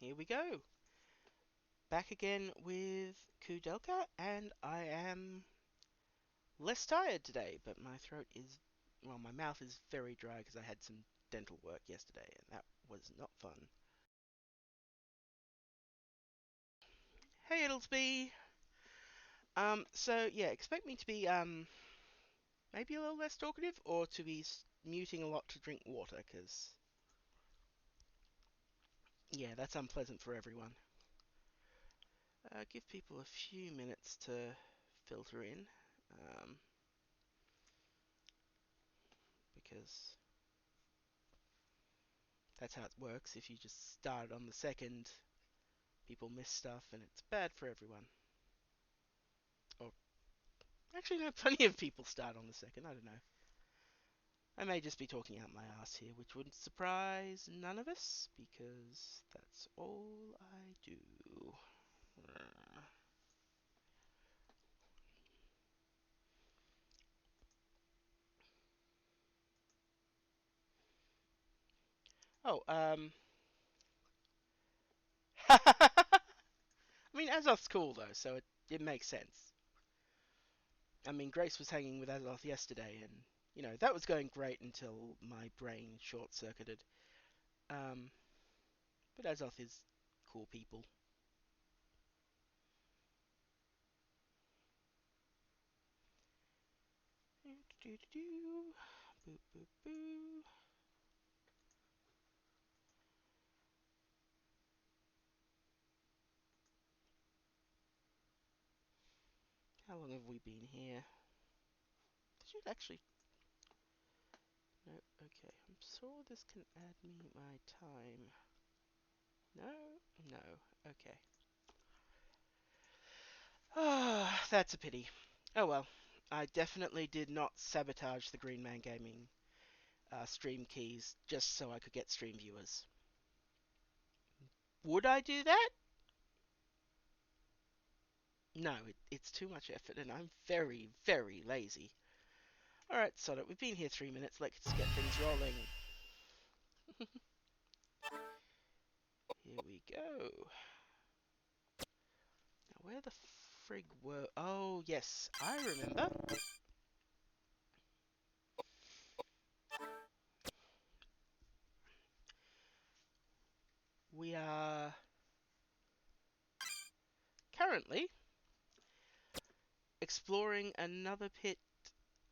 here we go. Back again with Koudelka, and I am less tired today, but my throat is, well, my mouth is very dry because I had some dental work yesterday, and that was not fun. Hey, Ittlesby! So yeah, expect me to be, maybe a little less talkative, or to be muting a lot to drink water, because, yeah, that's unpleasant for everyone. Give people a few minutes to filter in. Um, because that's how it works. If you just start on the second, people miss stuff and it's bad for everyone. Or actually, no, plenty of people start on the second. I don't know. I may just be talking out my ass here, which wouldn't surprise none of us because that's all I do. Oh, I mean, Azoth's cool though, so it makes sense. I mean, Grace was hanging with Azoth yesterday, and that was going great until my brain short-circuited. Um, but Azoth is cool people. Boo, boo, boo. How long have we been here? Did you actually? No. Okay. I'm sure this can add me my time. No. No. Okay. Ah, that's a pity. Oh well. I definitely did not sabotage the Green Man Gaming stream keys just so I could get stream viewers. Would I do that? No, it's too much effort and I'm very, very lazy. Alright, Sonnet, we've been here 3 minutes, let's get things rolling. Here we go. Now, where the frig were... Oh, yes, I remember. We are currently exploring another pit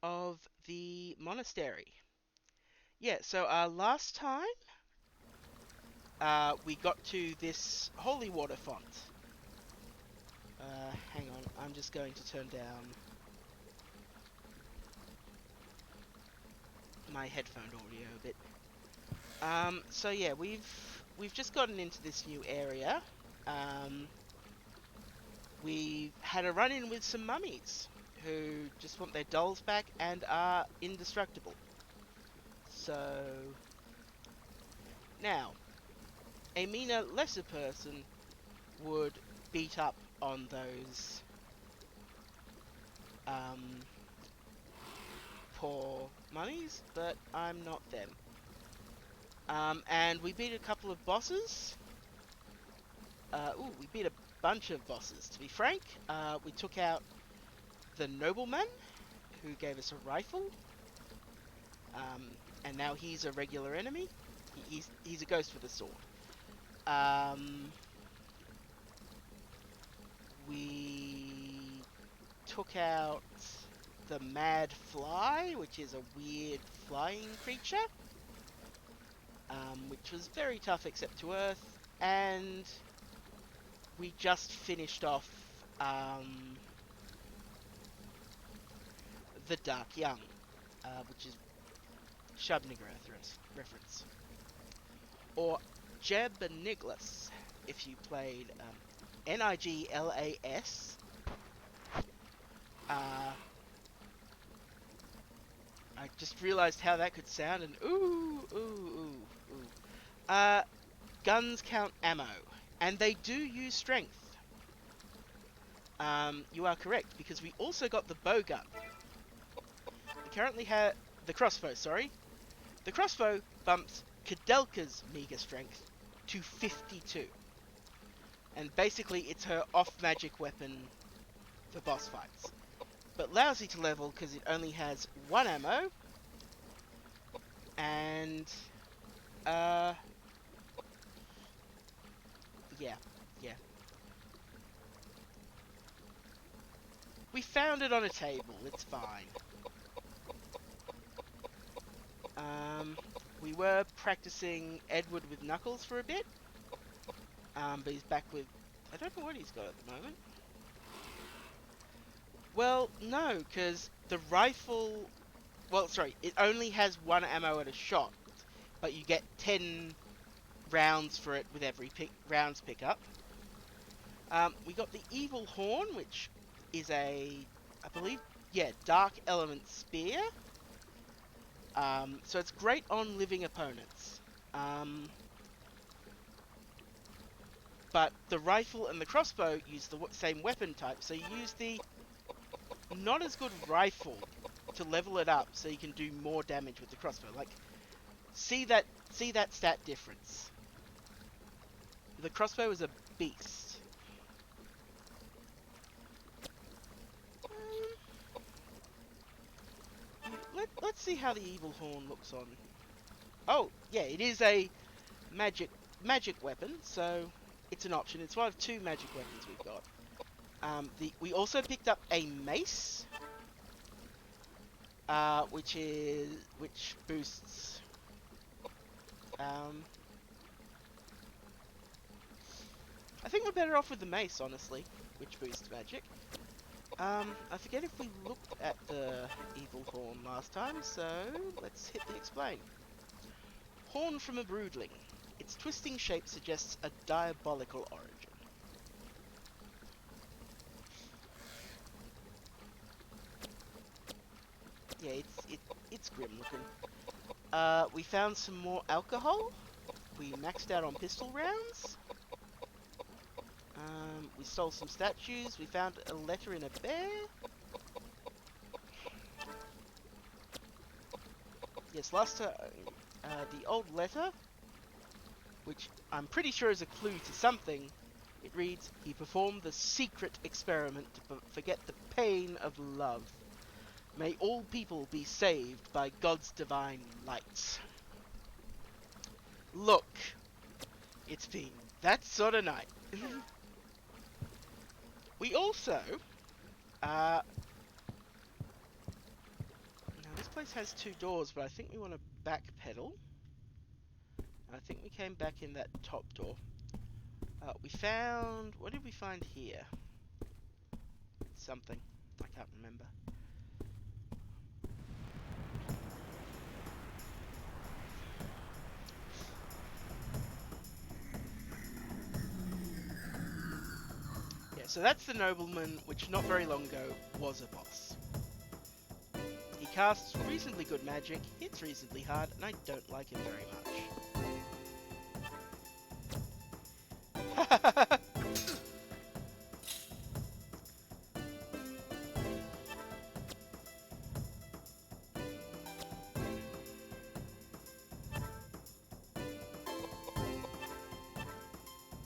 of the monastery. Yeah, so last time we got to this holy water font. Hang on, I'm just going to turn down my headphone audio a bit. So yeah, we've just gotten into this new area. We've had a run-in with some mummies who just want their dolls back and are indestructible. So now, a meaner, lesser person would beat up on those poor mummies, but I'm not them. And we beat a couple of bosses. We beat a bunch of bosses, to be frank. We took out the nobleman, who gave us a rifle. And now he's a regular enemy. He's a ghost with a sword. We took out the mad fly, which is a weird flying creature, which was very tough except to Earth. And we just finished off the Dark Young, which is Shub-Niggurath reference. Or Jeb Niglas, if you played Niglas. I just realised how that could sound, and ooh. Guns count ammo, and they do use strength. You are correct, because we also got the bow gun. We currently have the crossbow, sorry. The crossbow bumps Koudelka's meager strength to 52. and basically it's her off-magic weapon for boss fights. But lousy to level because it only has 1 ammo, and yeah, yeah. We found it on a table. It's fine. We were practicing Edward with Knuckles for a bit. But he's back with... I don't know what he's got at the moment. Well, no, because the rifle... Well, sorry, it only has 1 ammo at a shot, but you get 10 rounds for it with every rounds pickup. We got the Evil Horn, which is a... I believe... Yeah, Dark Element Spear. So it's great on living opponents. But the rifle and the crossbow use the same weapon type, so you use the not as good rifle to level it up so you can do more damage with the crossbow. Like, see that stat difference. The crossbow is a beast. Let's see how the Evil Horn looks on. Oh, yeah, it is a magic weapon, so it's an option. It's one of 2 magic weapons we've got. We also picked up a mace, which boosts. I think we're better off with the mace, honestly, which boosts magic. I forget if we looked at the Evil Horn last time, so let's hit the explain. Horn from a broodling. Its twisting shape suggests a diabolical origin. Yeah, it's grim looking. We found some more alcohol. We maxed out on pistol rounds. We stole some statues. We found a letter in a bear. Yes, last time, the old letter, which I'm pretty sure is a clue to something. It reads, he performed the secret experiment to forget the pain of love. May all people be saved by God's divine light. Look, it's been that sort of night. We also, now this place has 2 doors, but I think we want to backpedal. I think we came back in that top door. We found, what did we find here? Something, I can't remember. Yeah, so that's the nobleman, which not very long ago was a boss. He casts reasonably good magic, hits reasonably hard, and I don't like him very much.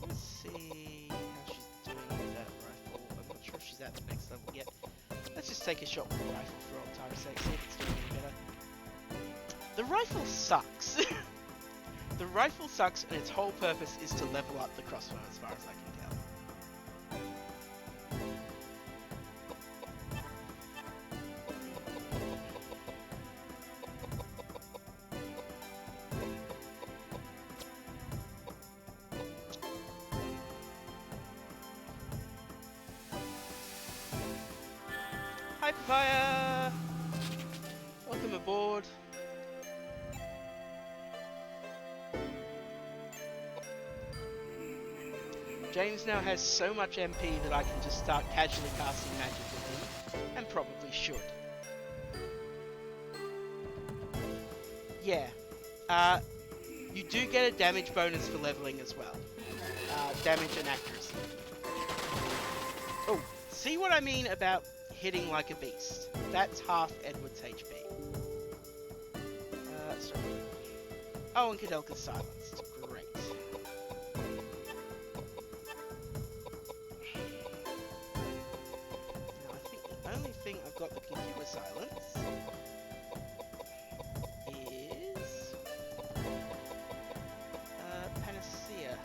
Let's see how she's doing with that rifle. I'm not sure if she's at the next level yet. Let's just take a shot with the rifle for old time's sake, see if it's doing any better. The rifle sucks. The rifle sucks, and its whole purpose is to level up the crossbow, as far as I can tell. Hyperfire! Welcome aboard. James now has so much MP that I can just start casually casting magic with him, and probably should. Yeah. You do get a damage bonus for leveling as well. Damage and accuracy. Oh, see what I mean about hitting like a beast? That's half Edward's HP. Sorry. Oh, and Koudelka's silenced. Great. I've got the computer silence, is Panacea.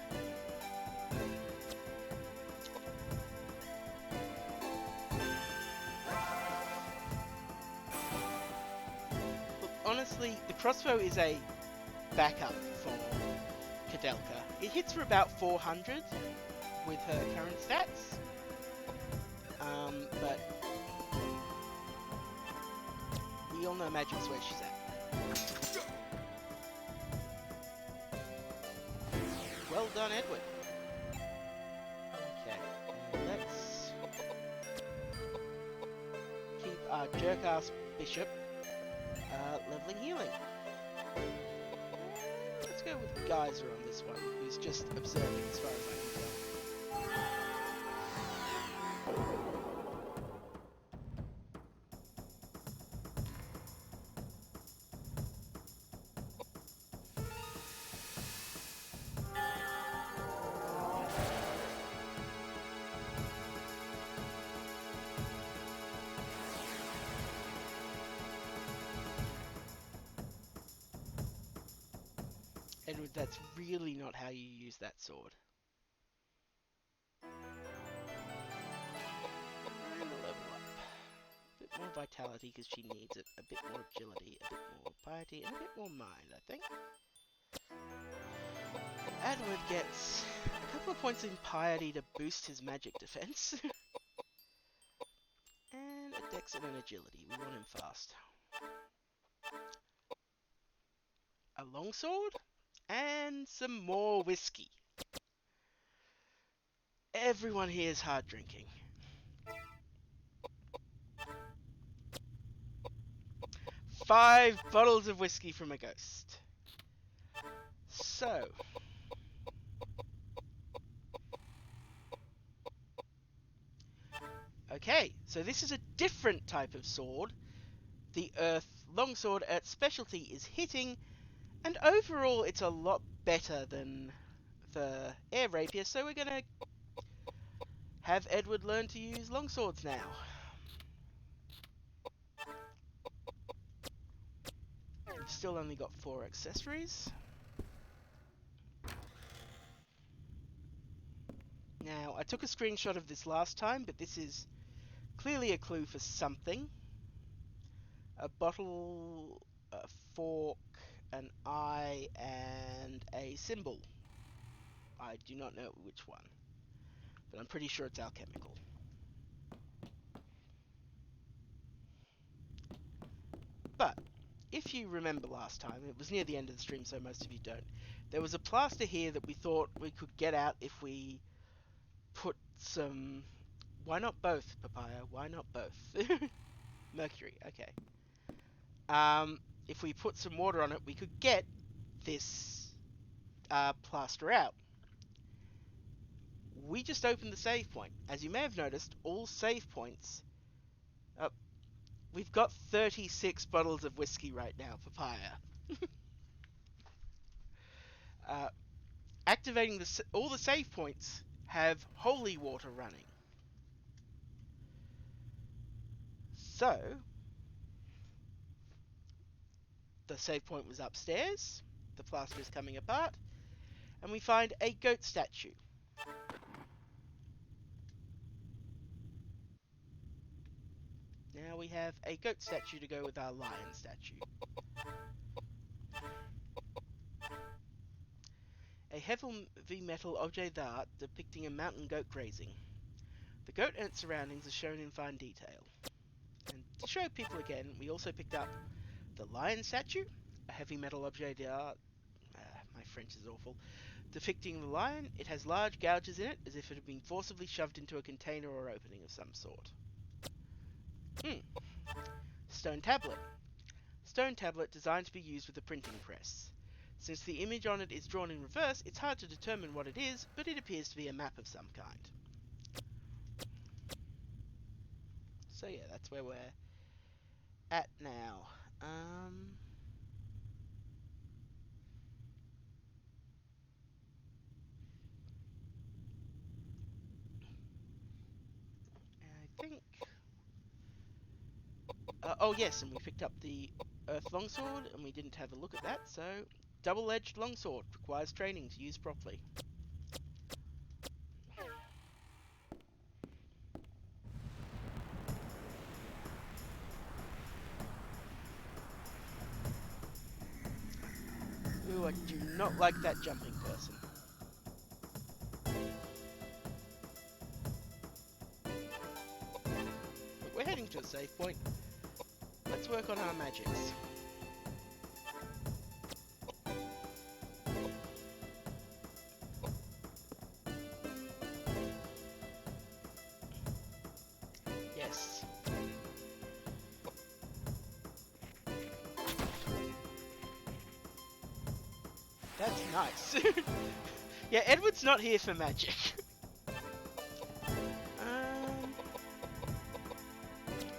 Look, honestly, the crossbow is a backup for Koudelka. It hits for about 400 with her current stats, but we all know Magic's where she's at. Well done, Edward. Okay, let's keep our jerk-ass bishop leveling healing. Let's go with Geyser on this one, who's just observing as far as I can tell. Edward, that's really not how you use that sword. And level up. A bit more vitality because she needs it, a bit more agility, a bit more piety, and a bit more mind, I think. Edward gets a couple of points in piety to boost his magic defense. And a dex and an agility. We want him fast. A longsword? And some more whiskey. Everyone here is hard drinking. 5 bottles of whiskey from a ghost. So. Okay, so this is a different type of sword. The Earth Longsword at specialty is hitting, and overall it's a lot better than the Air Rapier, so we're going to have Edward learn to use longswords now. We've still only got 4 accessories. Now, I took a screenshot of this last time, but this is clearly a clue for something. A bottle, a fork, an eye, and a symbol. I do not know which one, but I'm pretty sure it's alchemical. But if you remember last time, it was near the end of the stream, so most of you don't. There was a plaster here that we thought we could get out if we put some... Why not both, Papaya? Why not both? Mercury, okay. If we put some water on it, we could get this plaster out. We just opened the save point. As you may have noticed, all save points... we've got 36 bottles of whiskey right now, Papaya. Activating all the save points have holy water running. So, the save point was upstairs, the plaster is coming apart, and we find a goat statue. Now we have a goat statue to go with our lion statue. A heavy metal objet d'art depicting a mountain goat grazing. The goat and its surroundings are shown in fine detail. And to show people again, we also picked up the lion statue, a heavy metal objet d'art, my French is awful, depicting the lion. It has large gouges in it, as if it had been forcibly shoved into a container or opening of some sort. Stone tablet. Stone tablet designed to be used with a printing press. Since the image on it is drawn in reverse, it's hard to determine what it is, but it appears to be a map of some kind. So yeah, that's where we're at now. I think Oh yes, and we picked up the Earth Longsword, and we didn't have a look at that, so... Double-edged longsword. Requires training to use properly. Ooh, I do not like that jumping person. But we're heading to a save point. Let's work on our magics. Yes. That's nice. Yeah, Edward's not here for magic.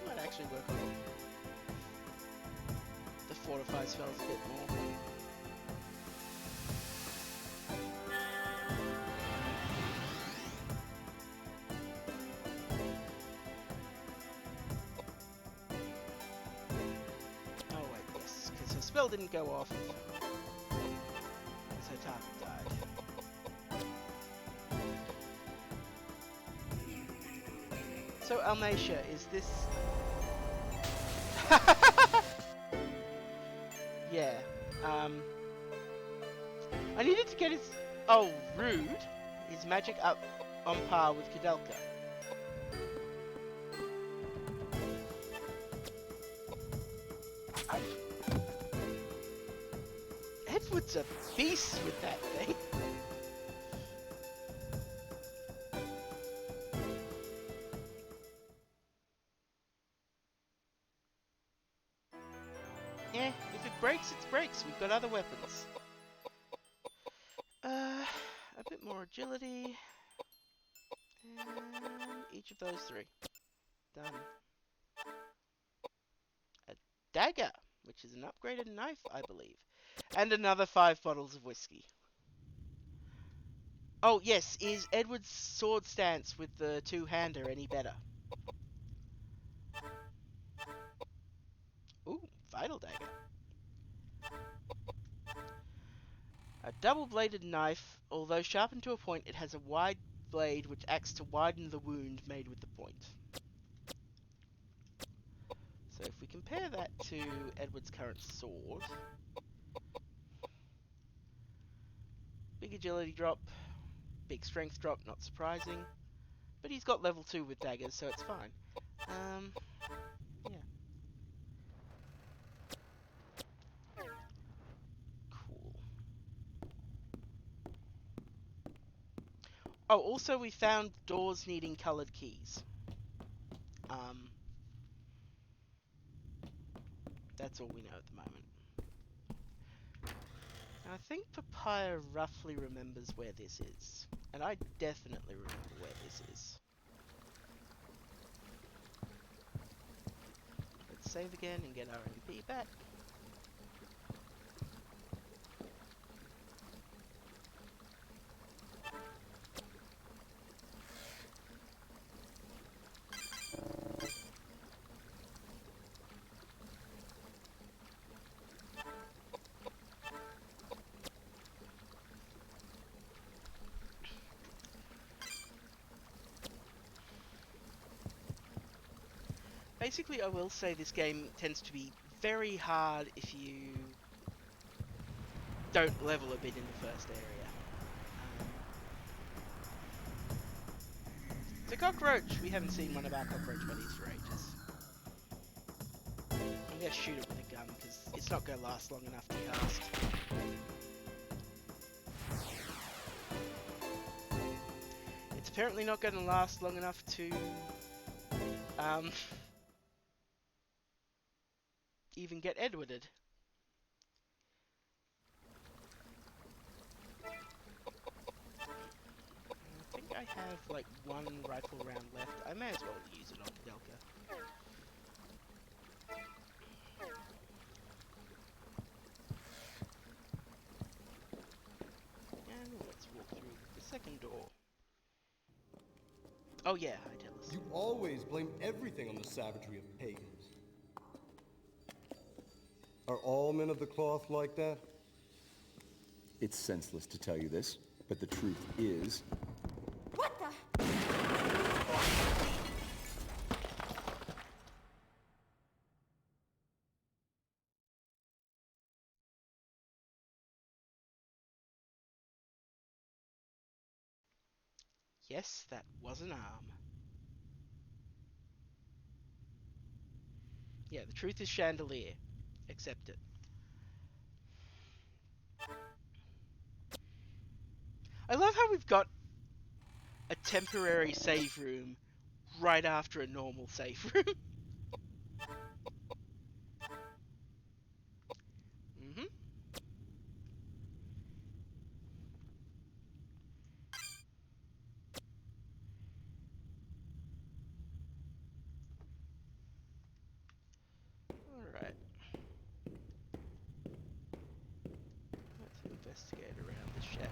Might actually work on the fortify spells a bit more. Oh wait, yes, because her spell didn't go off. Because her target died. So Almacia, is this... Yeah, I needed to get his... Oh, rude. His magic up on par with Koudelka. Edward's a beast with that thing. Yeah, if it breaks, it breaks. We've got other weapons. A bit more agility. And each of those three. Done. A dagger, which is an upgraded knife, I believe. And another 5 bottles of whiskey. Oh, yes, is Edward's sword stance with the two-hander any better? Ooh, vital dagger. A double-bladed knife, although sharpened to a point, it has a wide blade which acts to widen the wound made with the point. So if we compare that to Edward's current sword... Big agility drop, big strength drop, not surprising. But he's got level 2 with daggers, so it's fine. Yeah. Cool. Oh, also we found doors needing coloured keys. That's all we know at the moment. Now, I think Papaya roughly remembers where this is. And I definitely remember where this is. Let's save again and get our MP back. Basically, I will say this game tends to be very hard if you don't level a bit in the first area. It's a cockroach! We haven't seen one of our cockroach buddies for ages. I'm gonna shoot it with a gun, because it's not gonna last long enough to cast. It's apparently not gonna last long enough to... even get Edwarded. I think I have like one rifle round left. I may as well use it on Koudelka. And let's walk through the second door. Oh yeah, hi Tellus. You always blame everything on the savagery of pagans. Are all men of the cloth like that? It's senseless to tell you this, but the truth is... What the? Yes, that was an arm. Yeah, the truth is chandelier. Accept it. I love how we've got a temporary save room right after a normal save room. Mm-hmm. Alright. Let's investigate around the chandelier.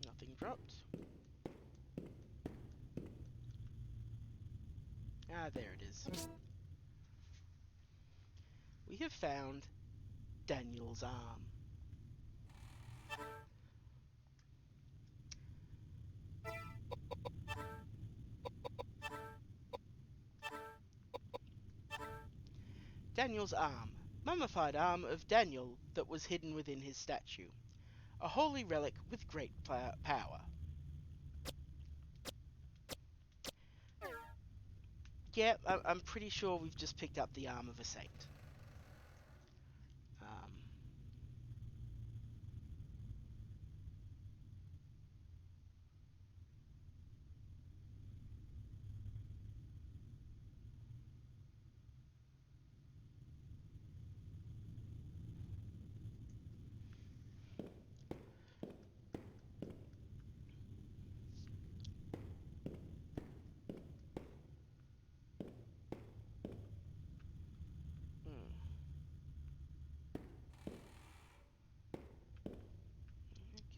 Nothing dropped. Ah, there it is. We have found Daniel's arm. Daniel's arm. Mummified arm of Daniel that was hidden within his statue. A holy relic with great power. Yeah, I'm pretty sure we've just picked up the arm of a saint.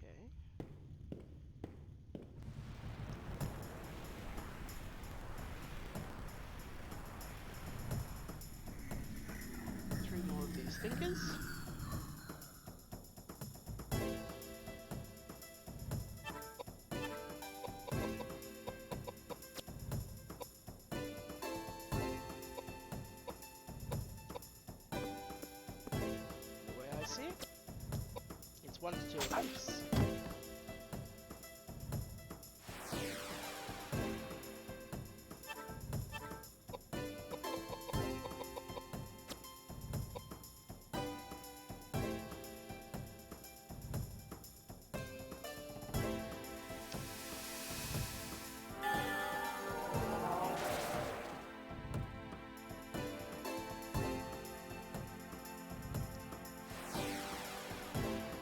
Okay. Three more of these thinkers. The way I see it, it's 1 to 2 attempts.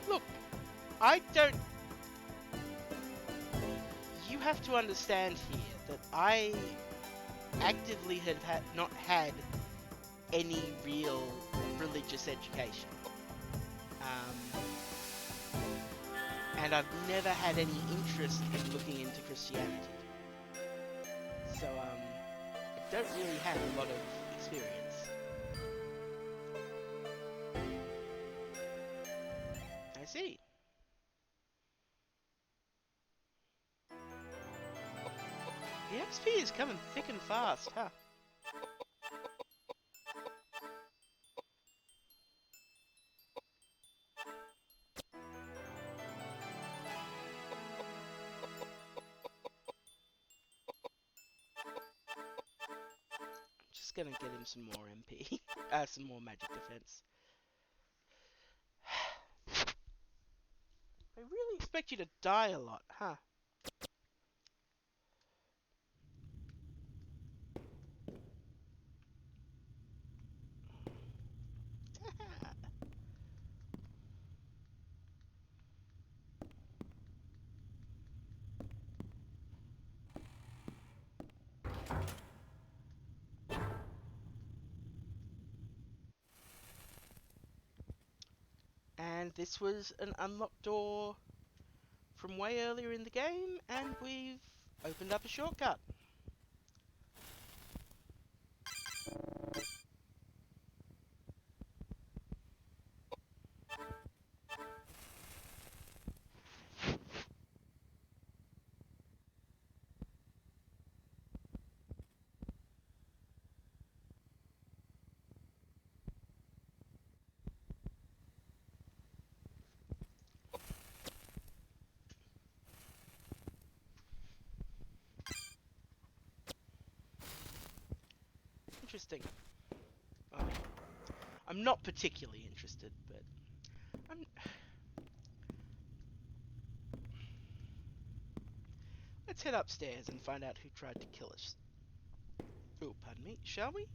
Look, I don't... You have to understand here that I actively have not had any real religious education. And I've never had any interest in looking into Christianity. So, I don't really have a lot of experience. I see. XP is coming thick and fast, huh? Just gonna get him some more MP. Some more magic defense. I really expect you to die a lot, huh? And this was an unlocked door from way earlier in the game, and we've opened up a shortcut. Interesting. I mean, I'm not particularly interested, but I'm... Let's head upstairs and find out who tried to kill us. Oh, pardon me, shall we?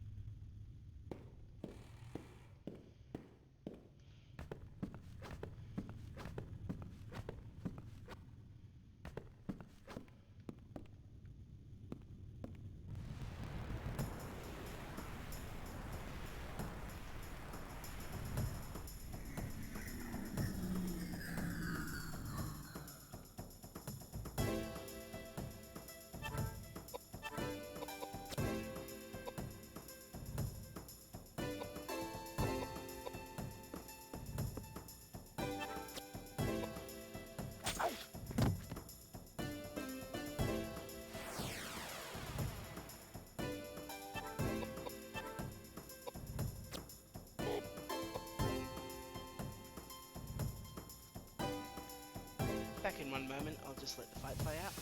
Back in one moment, I'll just let the fight play out.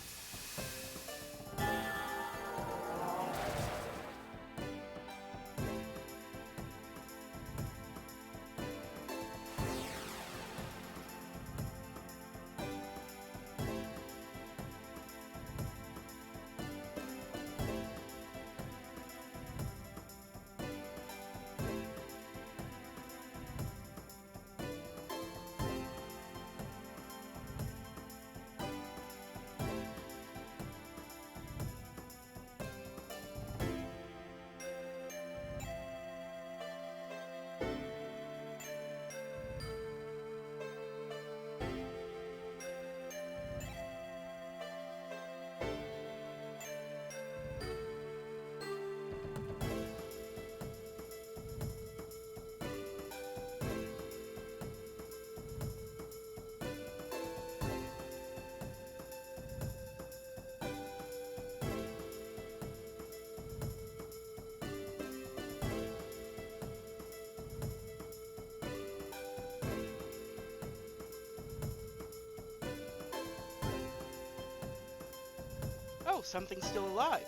Oh, something's still alive.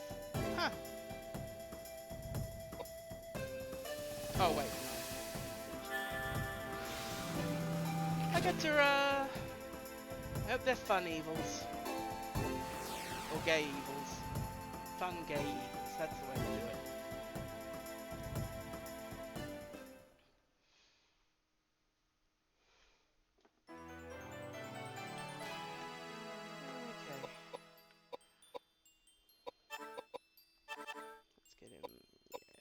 Huh. Oh, wait, no. I get to, I hope they're fun evils. Or gay evils. Fun gay evils, that's the way to do it. Okay. Let's get him, yeah, and then...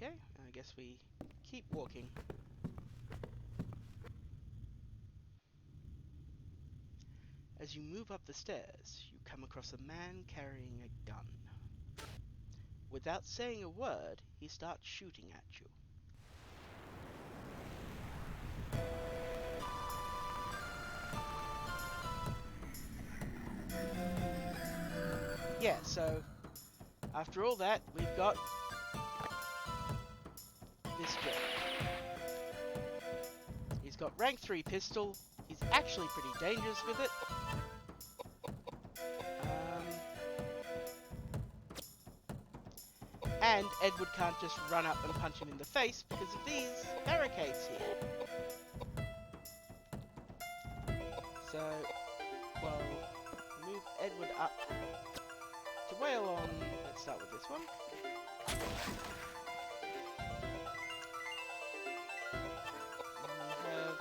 Okay, I guess we keep walking. As you move up the stairs, you come across a man carrying a gun. Without saying a word, he starts shooting at you. Yeah, so after all that, we've got this jerk. He's got rank 3 pistol. He's actually pretty dangerous with it. And Edward can't just run up and punch him in the face because of these barricades here. So, well, move Edward up to wail on. Let's start with this one. And we have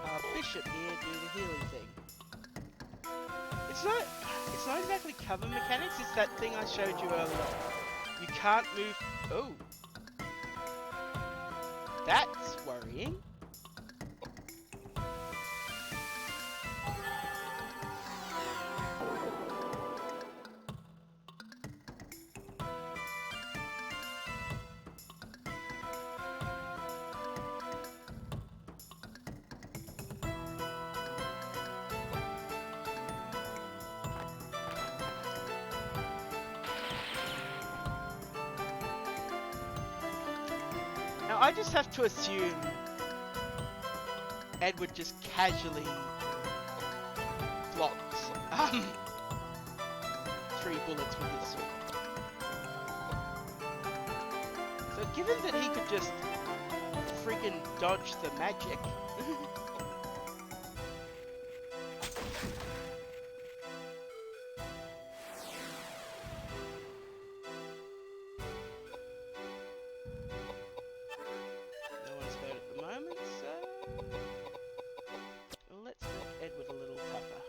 our bishop here do the healing thing. It's not exactly cover mechanics, it's that thing I showed you earlier. You can't move. Oh. That's worrying. Now I just have to assume Edward just casually blocks 3 bullets with his sword. So given that he could just friggin' dodge the magic, no one's hurt at the moment, so let's make Edward a little tougher.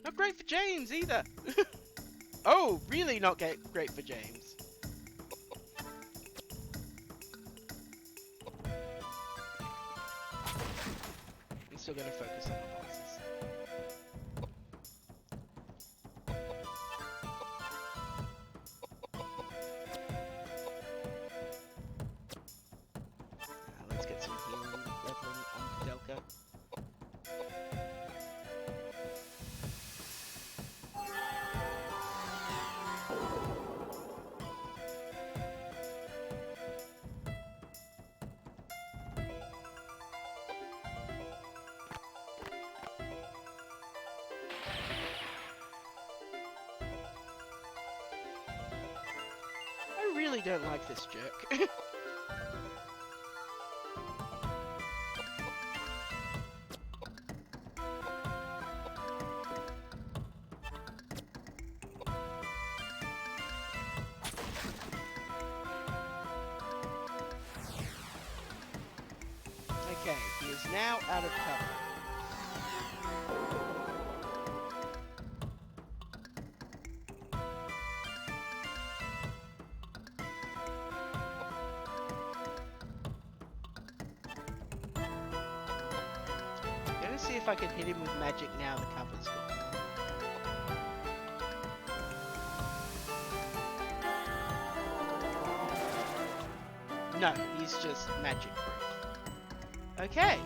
Not great for James either. Oh, really not great for James. I'm still gonna focus on the bosses. Let's get some healing leveling on Koudelka. I really don't like this jerk. Okay, he is now out of cover. I'm gonna see if I can hit him with magic now the cover's gone. No, he's just magic proof. Okay.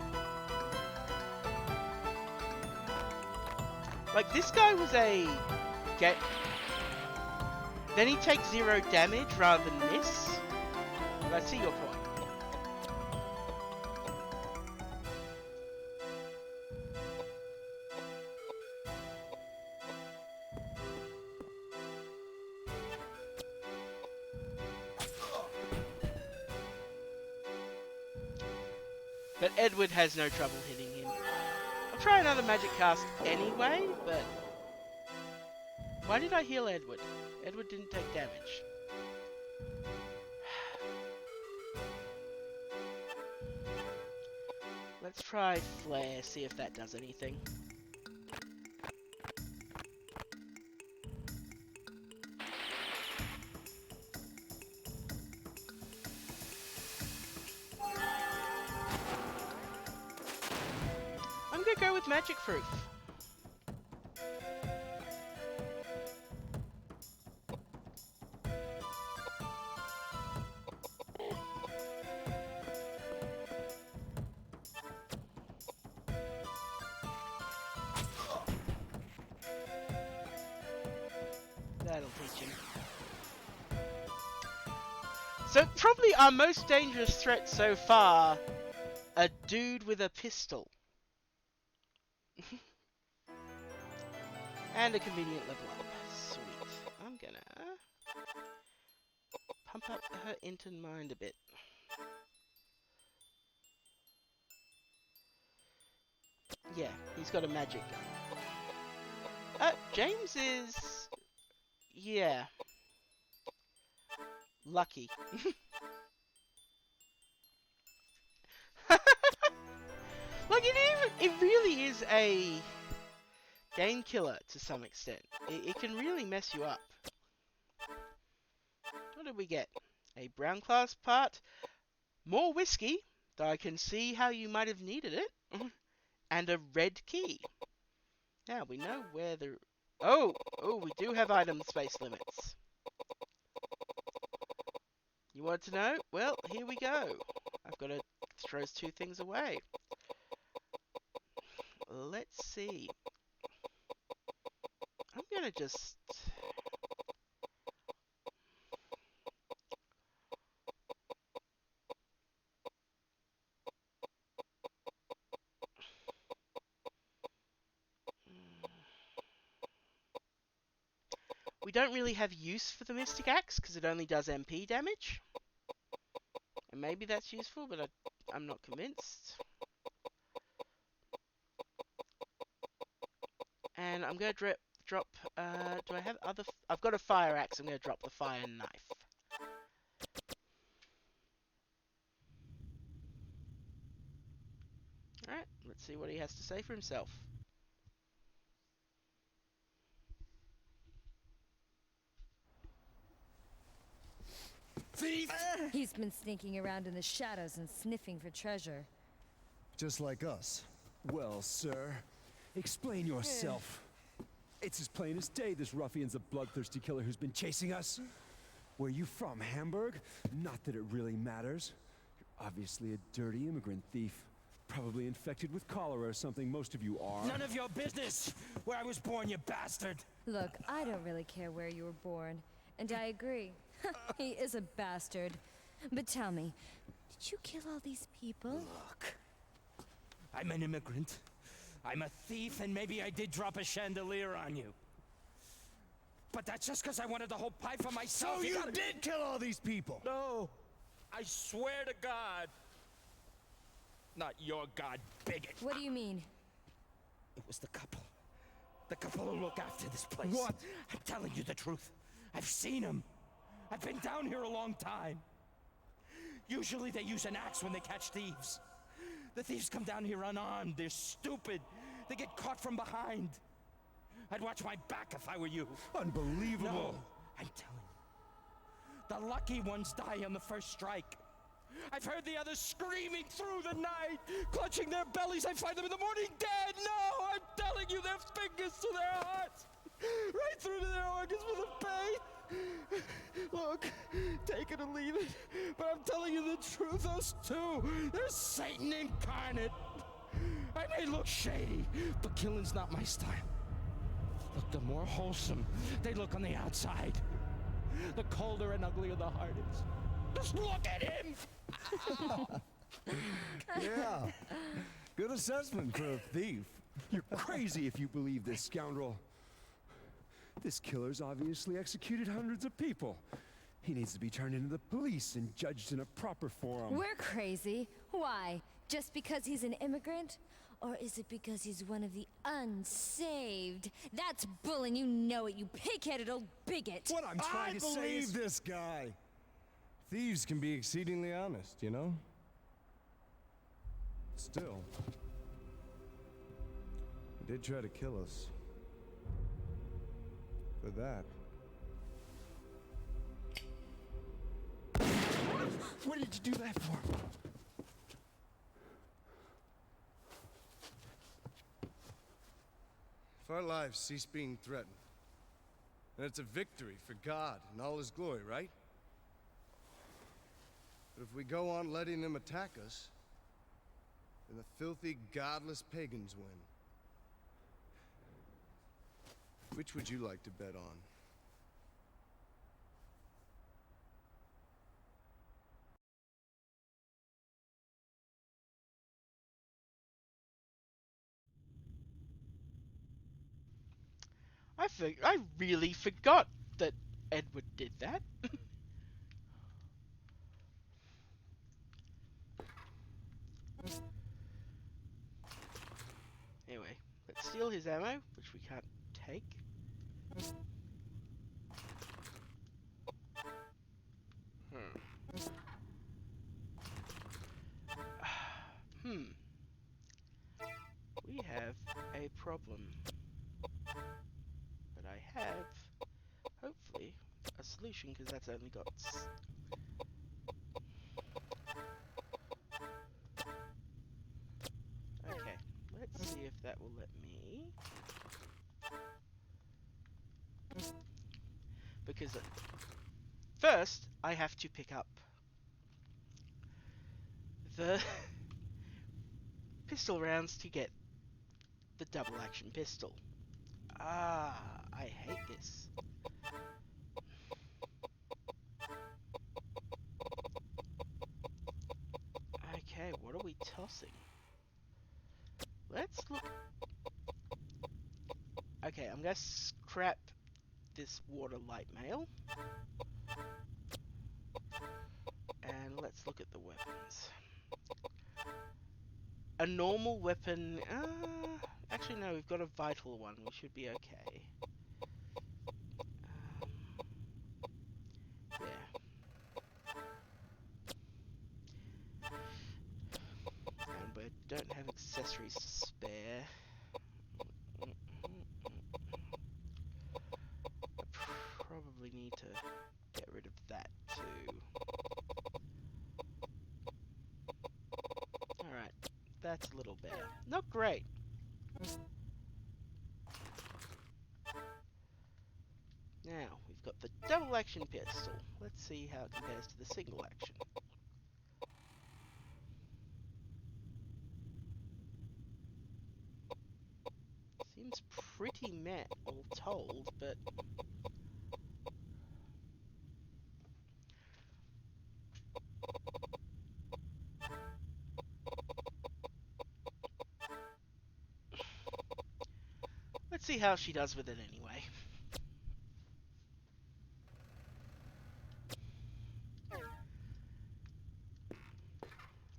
Like, this guy was a get. Then he takes 0 damage rather than miss. But I see your point. But Edward has no trouble hitting him. I'll try another magic cast anyway, but... Why did I heal Edward? Edward didn't take damage. try flare, see if that does anything. I'm gonna go with magic proof. That'll teach him. So, probably our most dangerous threat so far, a dude with a pistol. And a convenient level up. Sweet. I'm gonna pump up her int mind a bit. Yeah, he's got a magic gun. James is... yeah. Lucky. Like, it really is a game killer to some extent. It can really mess you up. What did we get? A brown class part, more whiskey, though I can see how you might have needed it, and a red key. Now we know where the... oh, we do have item space limits. You want to know? Well, here we go. I've got to throw 2 things away. Let's see. I'm gonna just... we don't really have use for the Mystic Axe, because it only does MP damage. And maybe that's useful, but I'm not convinced. And I'm going to drop... do I have other... I've got a fire axe. I'm going to drop the fire knife. Alright, let's see what he has to say for himself. Thief! He's been sneaking around in the shadows and sniffing for treasure. Just like us. Well, sir, explain yourself. It's as plain as day this ruffian's a bloodthirsty killer who's been chasing us. Where you from, Hamburg? Not that it really matters. You're obviously a dirty immigrant thief. Probably infected with cholera or something, most of you are. None of your business where I was born, you bastard! Look, I don't really care where you were born. And I agree. He is a bastard. But tell me, did you kill all these people? Look, I'm an immigrant. I'm a thief, and maybe I did drop a chandelier on you. But that's just because I wanted the whole pie for myself. So you did kill all these people? No, I swear to God. Not your God, bigot. What do you mean? It was the couple. The couple who look after this place. What? I'm telling you the truth. I've seen them. I've been down here a long time. Usually they use an axe when they catch thieves. The thieves come down here unarmed. They're stupid. They get caught from behind. I'd watch my back if I were you. Unbelievable. No, I'm telling you. The lucky ones die on the first strike. I've heard the others screaming through the night, clutching their bellies. I find them in the morning dead. No, I'm telling you, their fingers to their hearts, right through to their organs with the pain. Look, take it or leave it, but I'm telling you the truth. Those two, they're Satan incarnate. I may look shady, but killing's not my style. Look, the more wholesome they look on the outside, the colder and uglier the heart is. Just look at him! Yeah. Good assessment for a thief. You're crazy if you believe this scoundrel. This killer's obviously executed hundreds of people. He needs to be turned into the police and judged in a proper forum. We're crazy. Why? Just because he's an immigrant? Or is it because he's one of the unsaved? That's bull and you know it, you pig-headed old bigot! What I'm trying to say is... this guy. Thieves can be exceedingly honest, you know? Still, he did try to kill us. For that, What did you do that for? if our lives cease being threatened, then it's a victory for God and all His glory, right? But if we go on letting them attack us, then the filthy, godless pagans win. Which would you like to bet on? I really forgot that Edward did that. Anyway, let's steal his ammo, which we can't take. Hmm. We have a problem. But I have, hopefully, a solution, because that's only got... Okay, let's see if that will let me... Because first, I have to pick up the pistol rounds to get the double action pistol. Ah, I hate this. Okay, what are we tossing? Let's look... Okay, I'm gonna scrap this water light mail. And let's look at the weapons. A normal weapon... actually, no, we've got a vital one. We should be okay. Yeah. And we don't have accessories to spare. I probably need to get rid of that too. Alright, that's a little better. Not great. Now, we've got the double action pistol. Let's see how it compares to the single action. Seems pretty meh, all told, but... Let's see how she does with it anyway.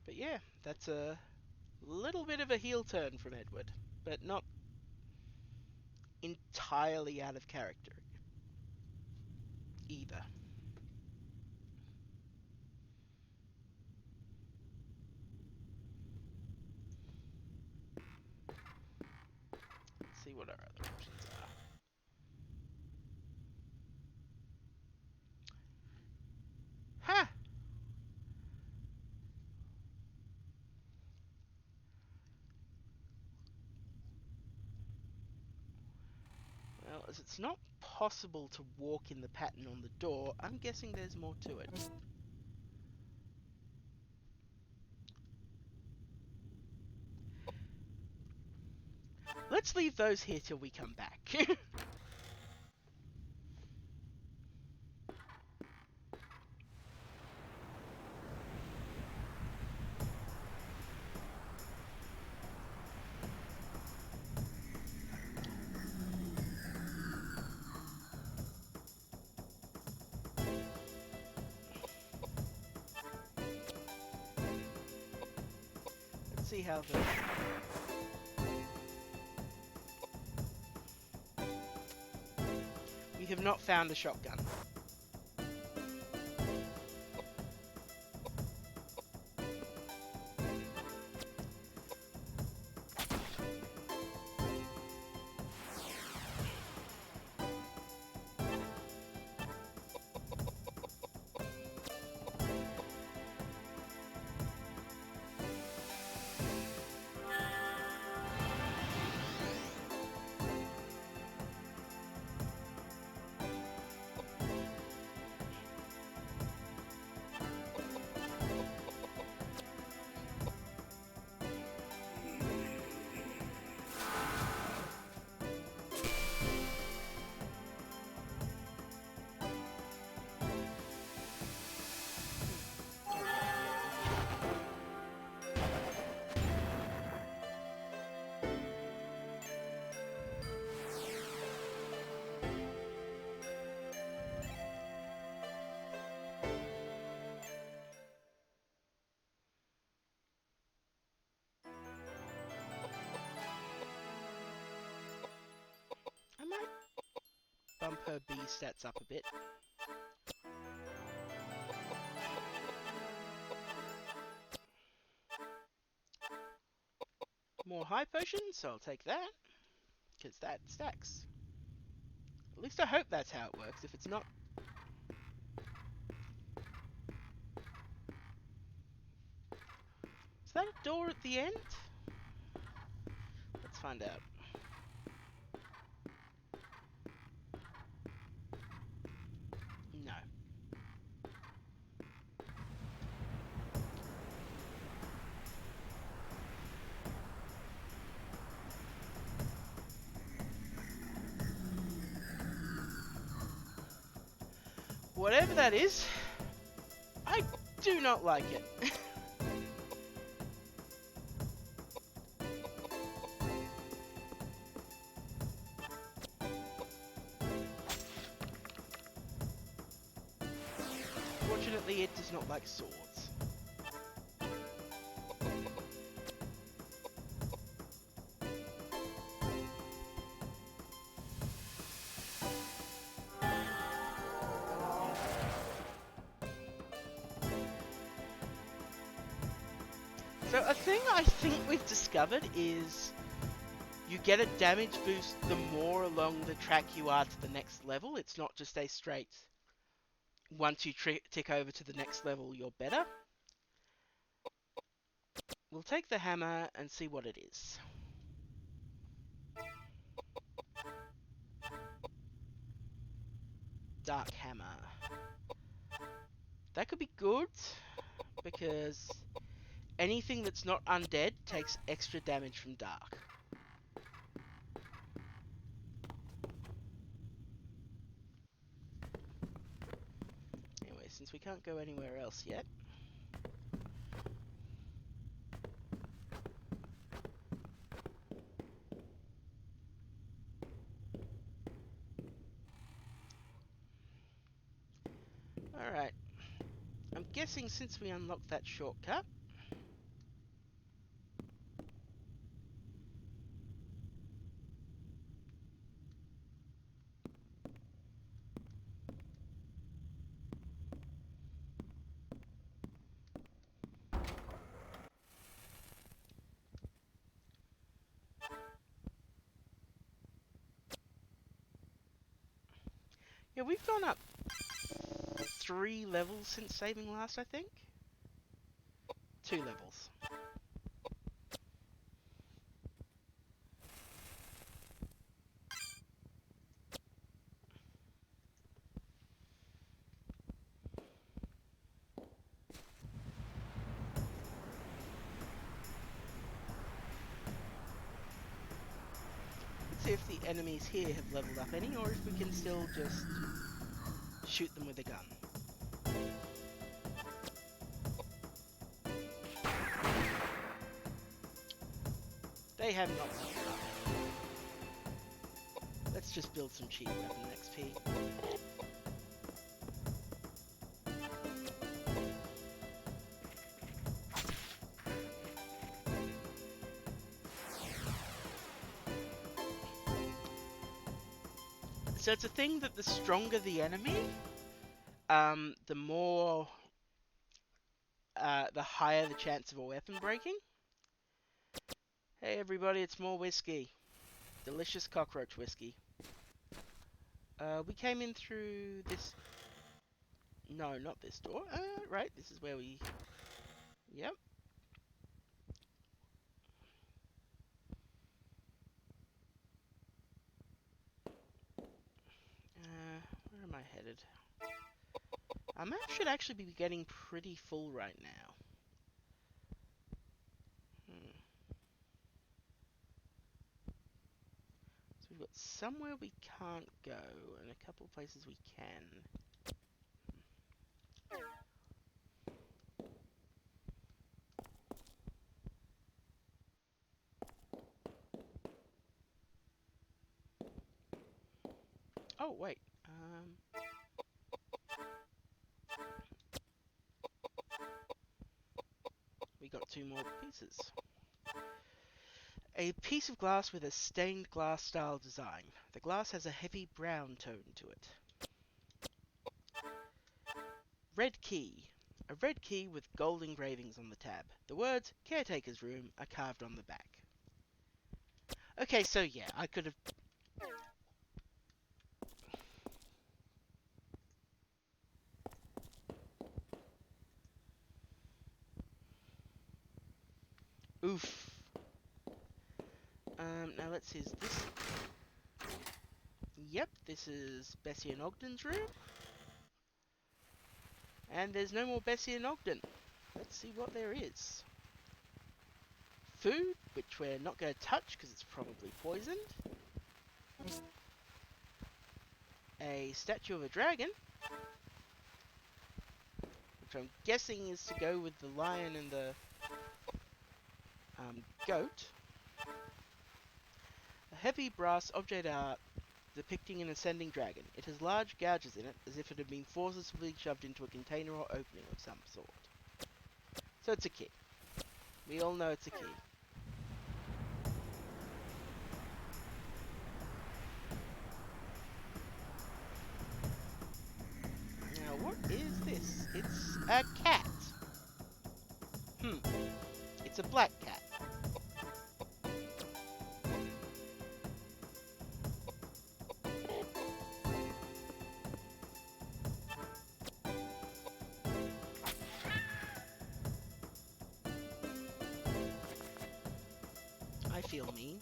But yeah, that's a little bit of a heel turn from Edward, but not entirely out of character either. Let's see what our other options are. Ha! Well, as it's not possible to walk in the pattern on the door, I'm guessing there's more to it. Let's leave those here till we come back. Let's see how the... We have not found a shotgun. her B stats up a bit. More high potions, so I'll take that. Because that stacks. At least I hope that's how it works. If it's not... Is that a door at the end? Let's find out. No. Whatever that is, I do not like it. Fortunately, it does not like swords. So a thing I think we've discovered is you get a damage boost the more along the track you are to the next level. It's not just a straight, once you tick over to the next level, you're better. We'll take the hammer and see what it is. Dark hammer. That could be good, because anything that's not undead takes extra damage from dark. Anyway, since we can't go anywhere else yet, alright. I'm guessing since we unlocked that shortcut, yeah, we've gone up 3 levels since saving last, I think. 2 levels. Let's see if the enemies here have leveled up any, or if we can still just shoot them with a gun. They have not leveled up. Let's just build some cheap weapon XP. So it's a thing that the stronger the enemy, the more, the higher the chance of a weapon breaking. Hey everybody, it's more whiskey. Delicious cockroach whiskey. We came in through this... No, not this door. Right, this is where we... Yep. Where am I headed? Our map should actually be getting pretty full right now. So we've got somewhere we can't go, and a couple of places we can. Oh, wait. We got 2 more pieces. A piece of glass with a stained glass style design. The glass has a heavy brown tone to it. Red key. A red key with gold engravings on the tab. The words Caretaker's Room are carved on the back. Okay, so yeah, I could have... Oof. Now let's see, is this... Yep, this is Bessie and Ogden's room. And there's no more Bessie and Ogden. Let's see what there is. Food, which we're not going to touch because it's probably poisoned. A statue of a dragon, which I'm guessing is to go with the lion and the goat. A heavy brass object art depicting an ascending dragon. It has large gouges in it, as if it had been forcibly shoved into a container or opening of some sort. So it's a key. We all know it's a key. Now, what is this? It's a cat. It's a black cat. I feel mean.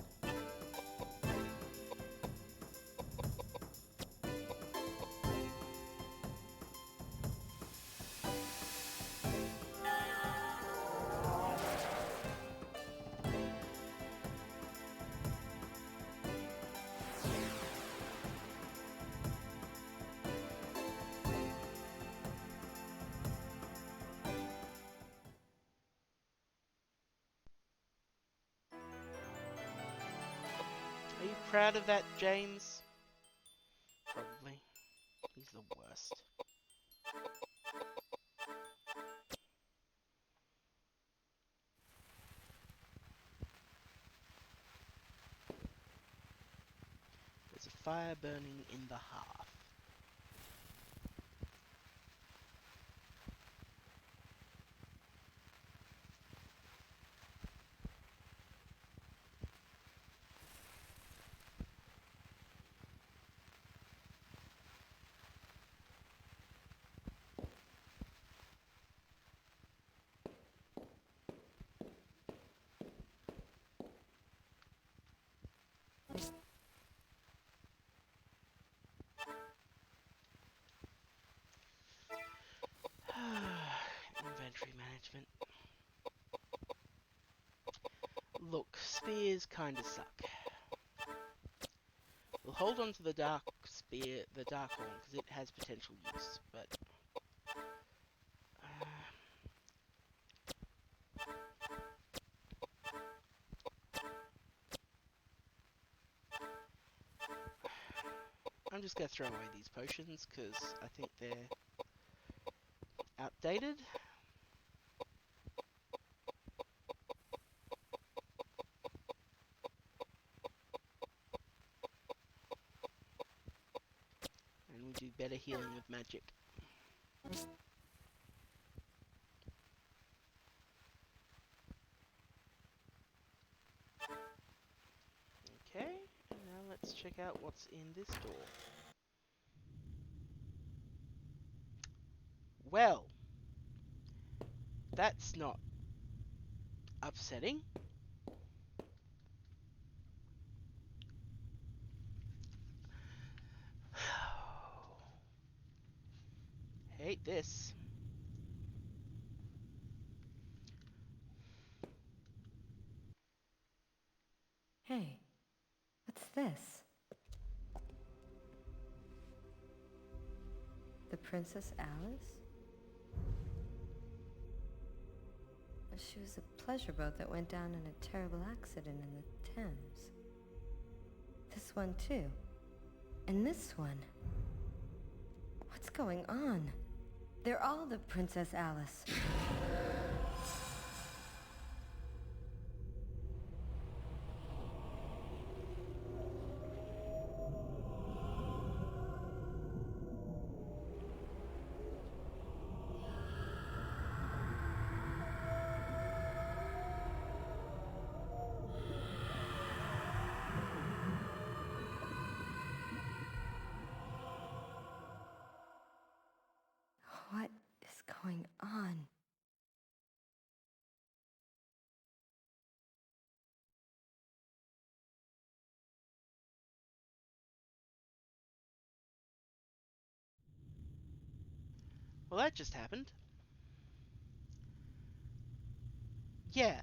Are you proud of that, James? Probably. He's the worst. There's a fire burning in the hearth. Inventory management. Look, spears kinda suck. We'll hold on to the dark spear, the dark horn, because it has potential use, but... I'm just gonna throw away these potions, because I think they're outdated. And we do better healing with magic. Okay, and now let's check out what's in this door. Well, that's not upsetting. Hate this. Hey, what's this? The Princess Alice? She was a pleasure boat that went down in a terrible accident in the Thames. This one too. And this one. What's going on? They're all the Princess Alice. Well, that just happened. Yeah.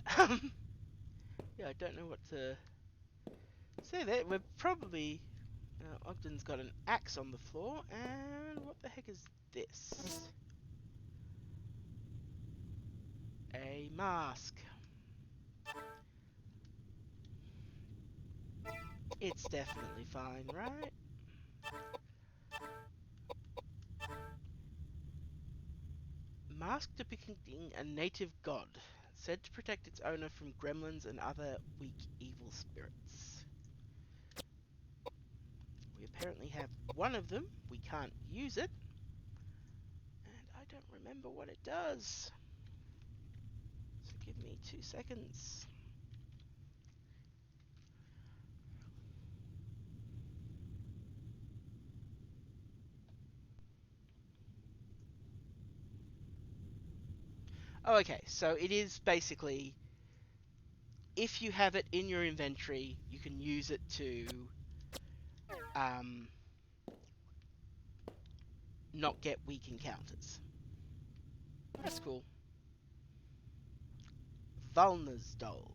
Yeah, I don't know what to say there. We're probably... Ogden's got an axe on the floor, and what the heck is this? A mask. It's definitely fine, right? Mask depicting a native god, said to protect its owner from gremlins and other weak evil spirits. We apparently have one of them. We can't use it. And I don't remember what it does. So give me 2 seconds. Oh, okay, so it is basically, if you have it in your inventory, you can use it to not get weak encounters. That's cool. Vulner's doll.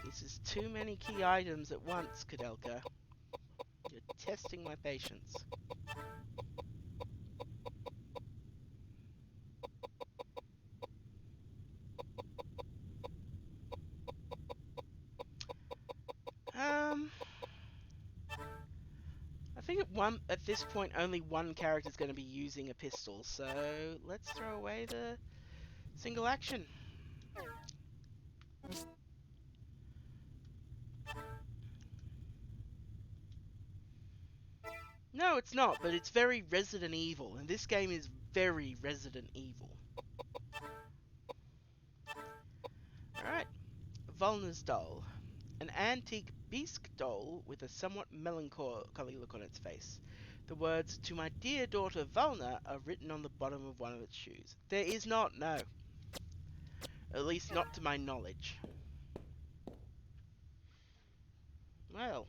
This is too many key items at once, Koudelka. You're testing my patience. I think at this point only one character is going to be using a pistol, so let's throw away the single action. No, it's not, but it's very Resident Evil, and this game is very Resident Evil. Alright, Vulner's doll. An antique bisque doll with a somewhat melancholy look on its face. The words, "To my dear daughter Vulner," are written on the bottom of one of its shoes. There is not, no. At least not to my knowledge. Well.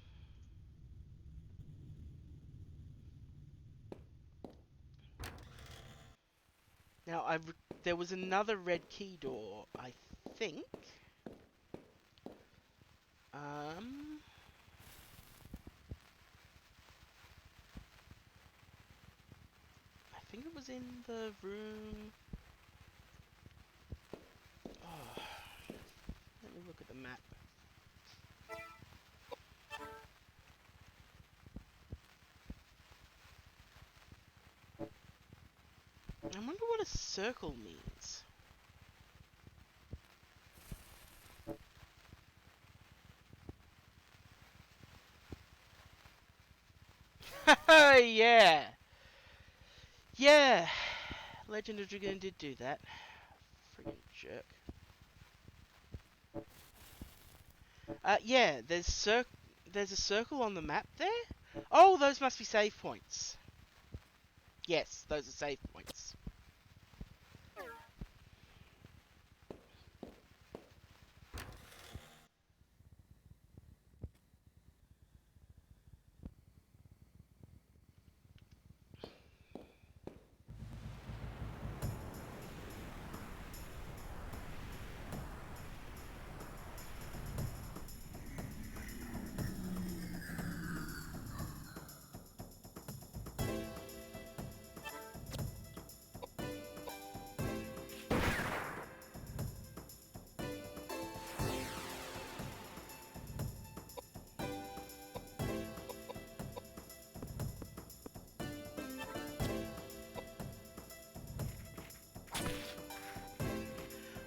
Now, there was another red key door, I think. I think it was in the room. Oh, let me look at the map. I wonder what a circle means. Oh, yeah! Yeah! Legend of Dragoon did do that. Friggin' jerk. Yeah, there's a circle on the map there? Oh, those must be save points. Yes, those are save points.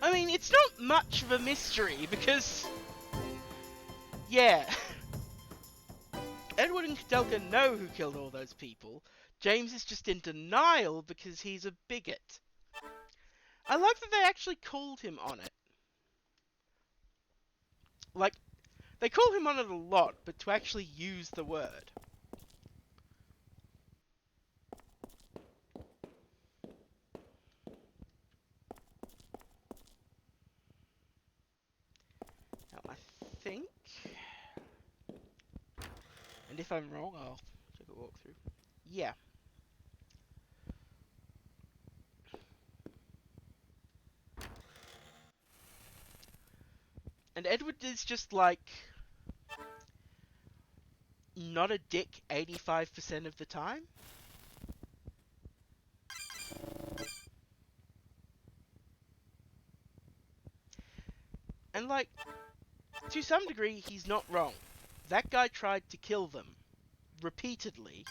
I mean, it's not much of a mystery because, yeah, Edward and Koudelka know who killed all those people. James is just in denial because he's a bigot. I like that they actually called him on it. Like, they call him on it a lot, but to actually use the word. Now, I think And if I'm wrong, I'll check a walkthrough. Yeah. And Edward is just like not a dick 85% of the time. And like, to some degree, he's not wrong. That guy tried to kill them repeatedly.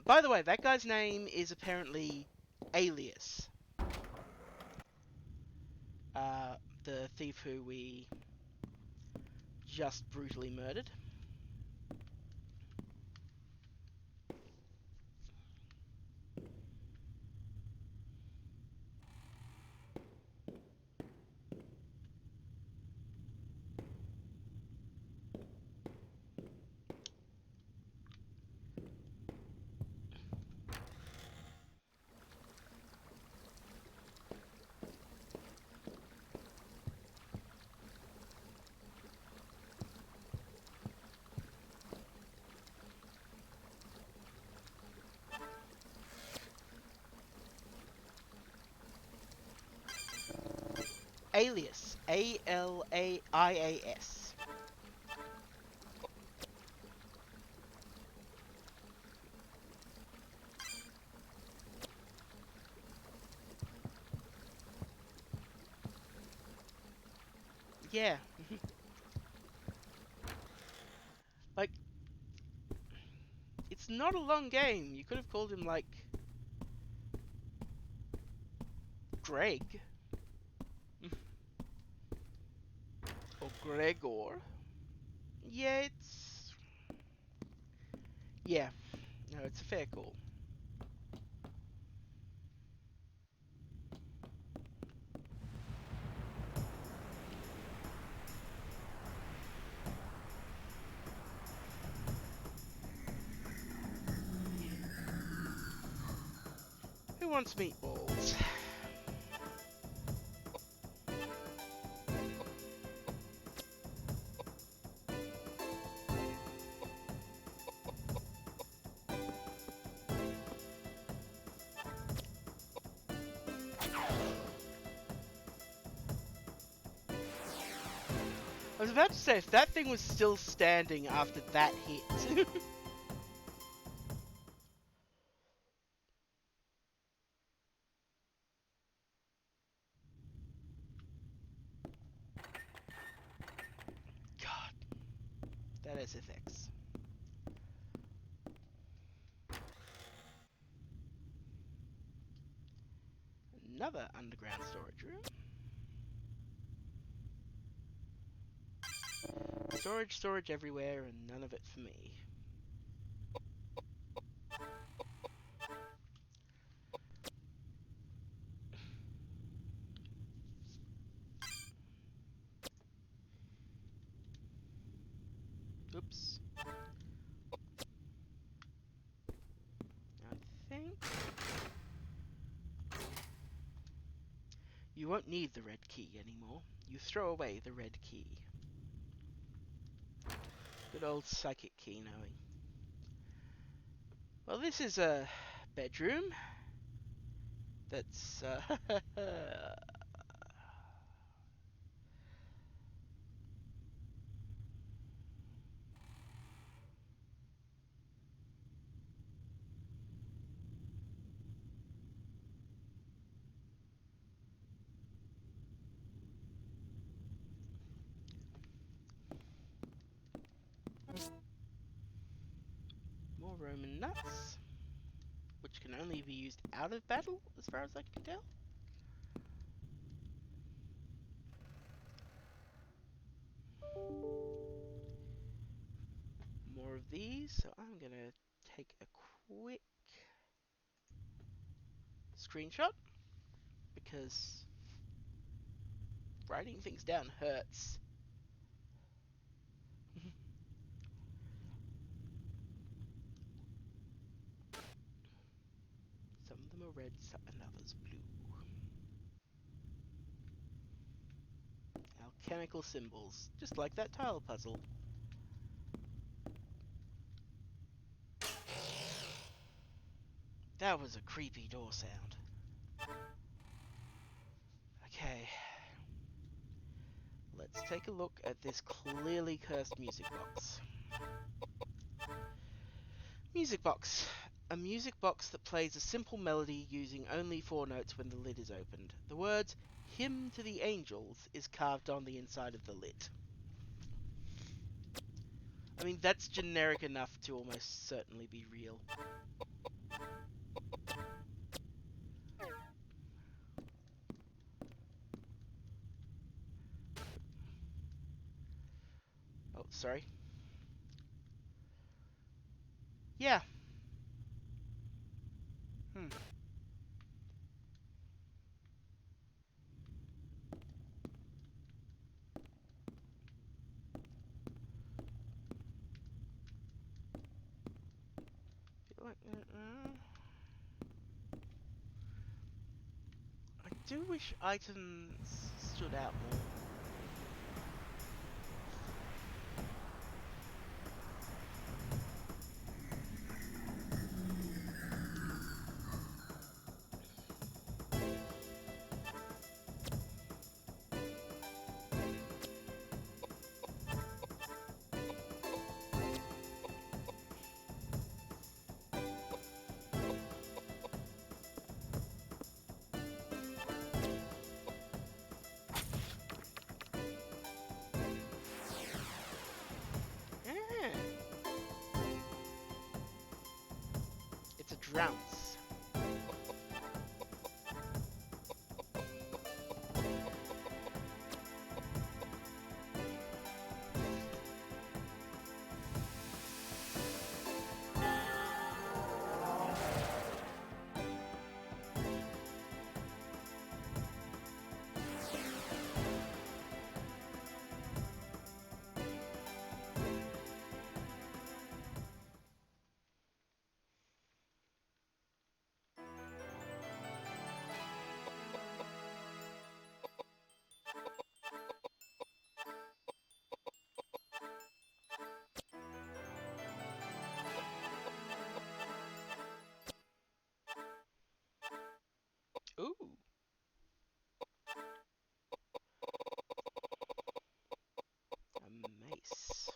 By the way, that guy's name is apparently Alias. The thief who we just brutally murdered. Alias. Alias. Yeah. Like, it's not a long game. You could have called him, like, Greg. Or Gregor. Yeah, it's... Yeah. No, it's a fair call. Who wants meatballs? I was about to say, if that thing was still standing after that hit... God. That SFX. Another underground storage room. Storage everywhere, and none of it for me. Oops. I think... You won't need the red key anymore. You throw away the red key. Good old psychic key knowing. Well, this is a bedroom. That's, more Roman nuts. Which can only be used out of battle, as far as I can tell. More of these, so I'm gonna take a quick screenshot, because writing things down hurts. Some of them are red, and others blue. mechanical symbols, just like that tile puzzle. That was a creepy door sound. Okay. Let's take a look at this clearly cursed music box. Music box. A music box that plays a simple melody using only 4 notes when the lid is opened. The words "Hymn to the Angels" is carved on the inside of the lid. I mean, that's generic enough to almost certainly be real. Oh, sorry. Yeah. Hmm. I do wish items stood out more. Ah, it's a drounce. Ooh. A mace.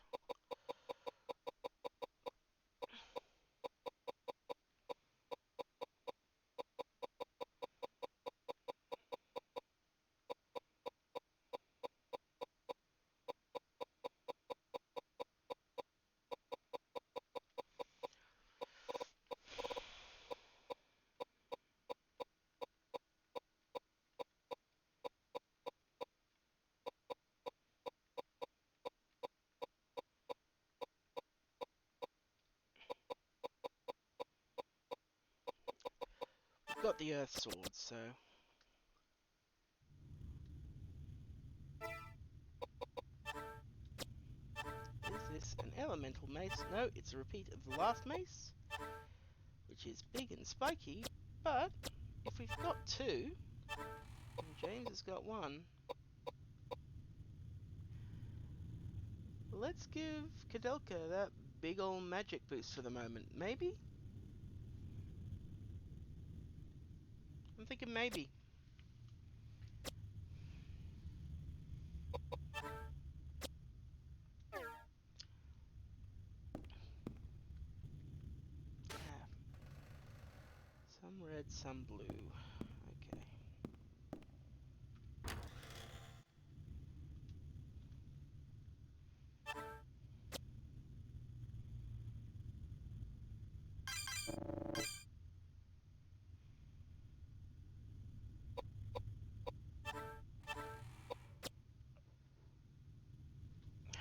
We've got the earth sword, so... Is this an elemental mace? No, it's a repeat of the last mace, which is big and spiky, but if we've got 2, and James has got 1, let's give Koudelka that big ol' magic boost for the moment. Maybe? I'm thinking maybe. Ah, some red, some blue. Okay.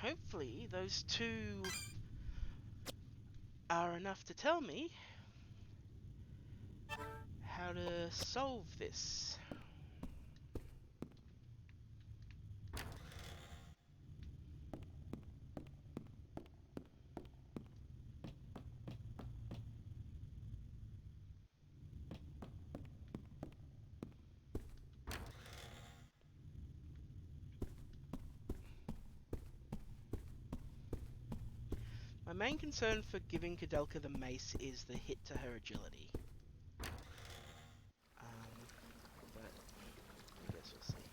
Hopefully those 2 are enough to tell me how to solve this. My main concern for giving Koudelka the mace is the hit to her agility. But I guess we'll see.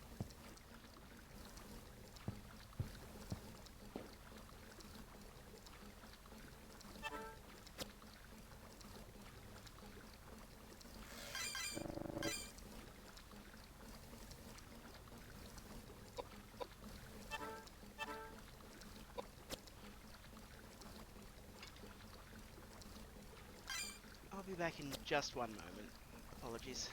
I'll be back in just one moment. Apologies.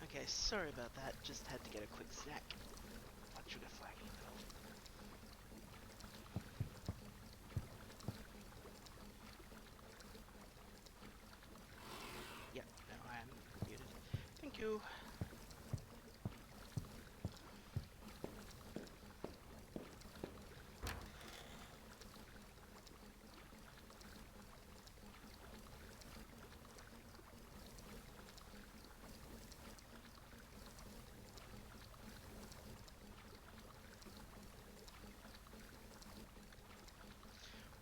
Okay, sorry about that. Just had to get a quick snack. Blood sugar flagging though. Yep, no, I am muted. Thank you.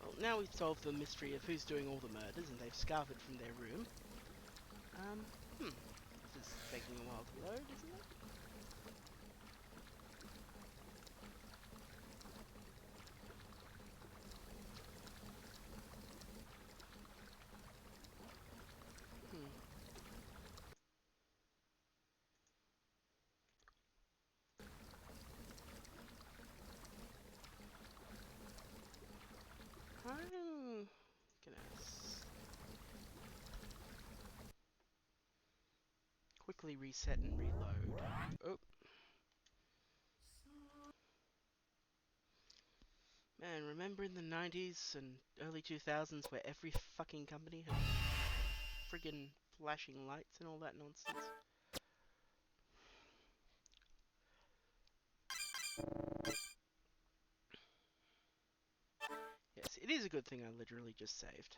Well, now we've solved the mystery of who's doing all the murders and they've scoured from their room. Um, This is taking a while to load, isn't it? Hmm. I'm gonna quickly reset and reload. Oh, man, remember in the 90s and early 2000s where every fucking company had friggin' flashing lights and all that nonsense? is a good thing I literally just saved.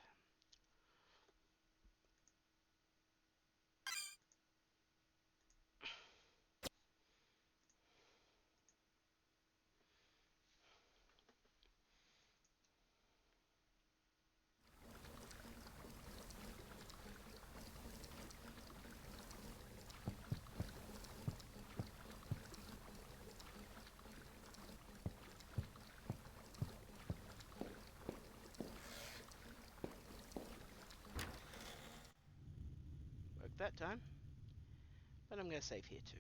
Worked that time. But I'm going to save here too.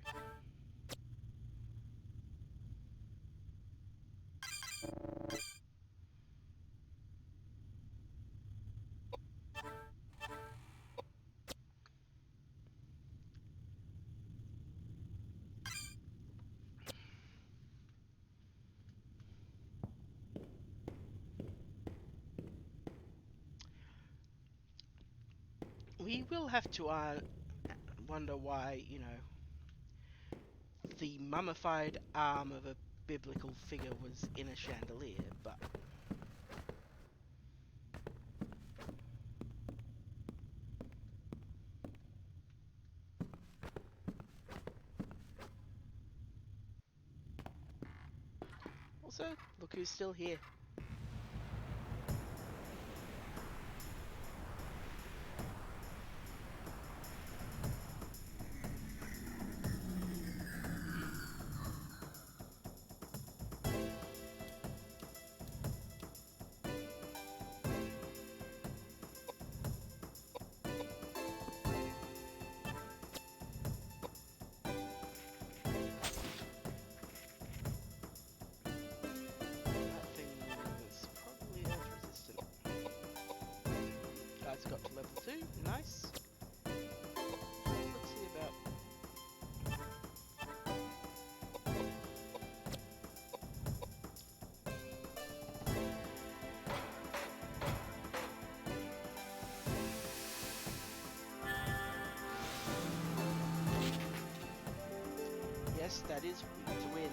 We will have to wonder why, you know, the mummified arm of a biblical figure was in a chandelier, but also, look who's still here. That thing is probably earth resistant. Guys got to level 2, nice. Let's see about... Yes, that is wind.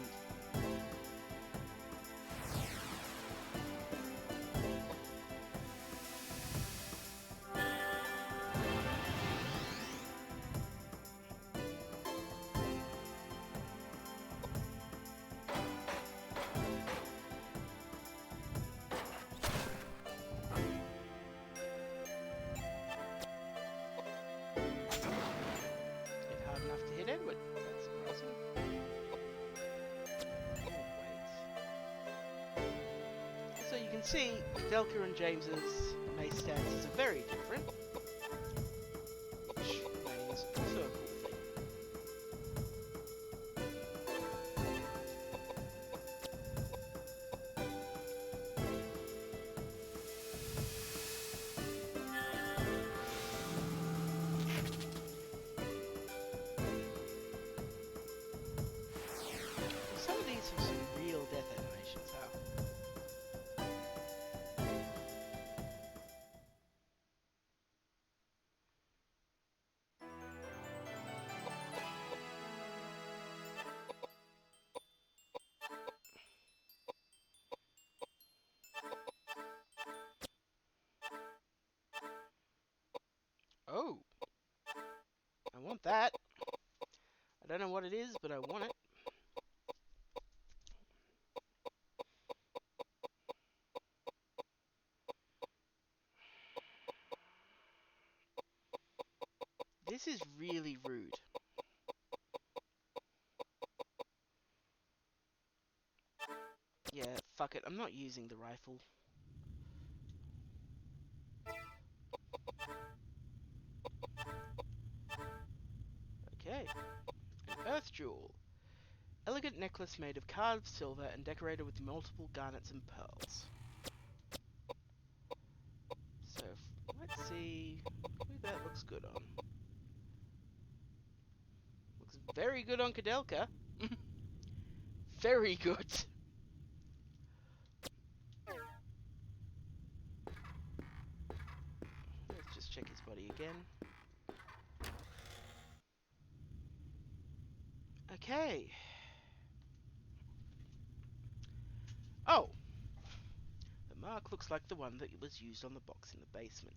Hit hard enough to hit Edward. That's surprising. Wait. So you can see Koudelka and James's mace stances are very different. Which means also a cool thing. Some of these have some real death animations, huh? Oh, I want that. I don't know what it is, but I want it. This is really rude. Yeah, fuck it. I'm not using the rifle. Okay. An earth jewel. Elegant necklace made of carved silver and decorated with multiple garnets and pearls. So, let's see who that looks good on. Looks very good on Koudelka. Very good. Let's just check his body again. Okay. Oh! The mark looks like the one that was used on the box in the basement.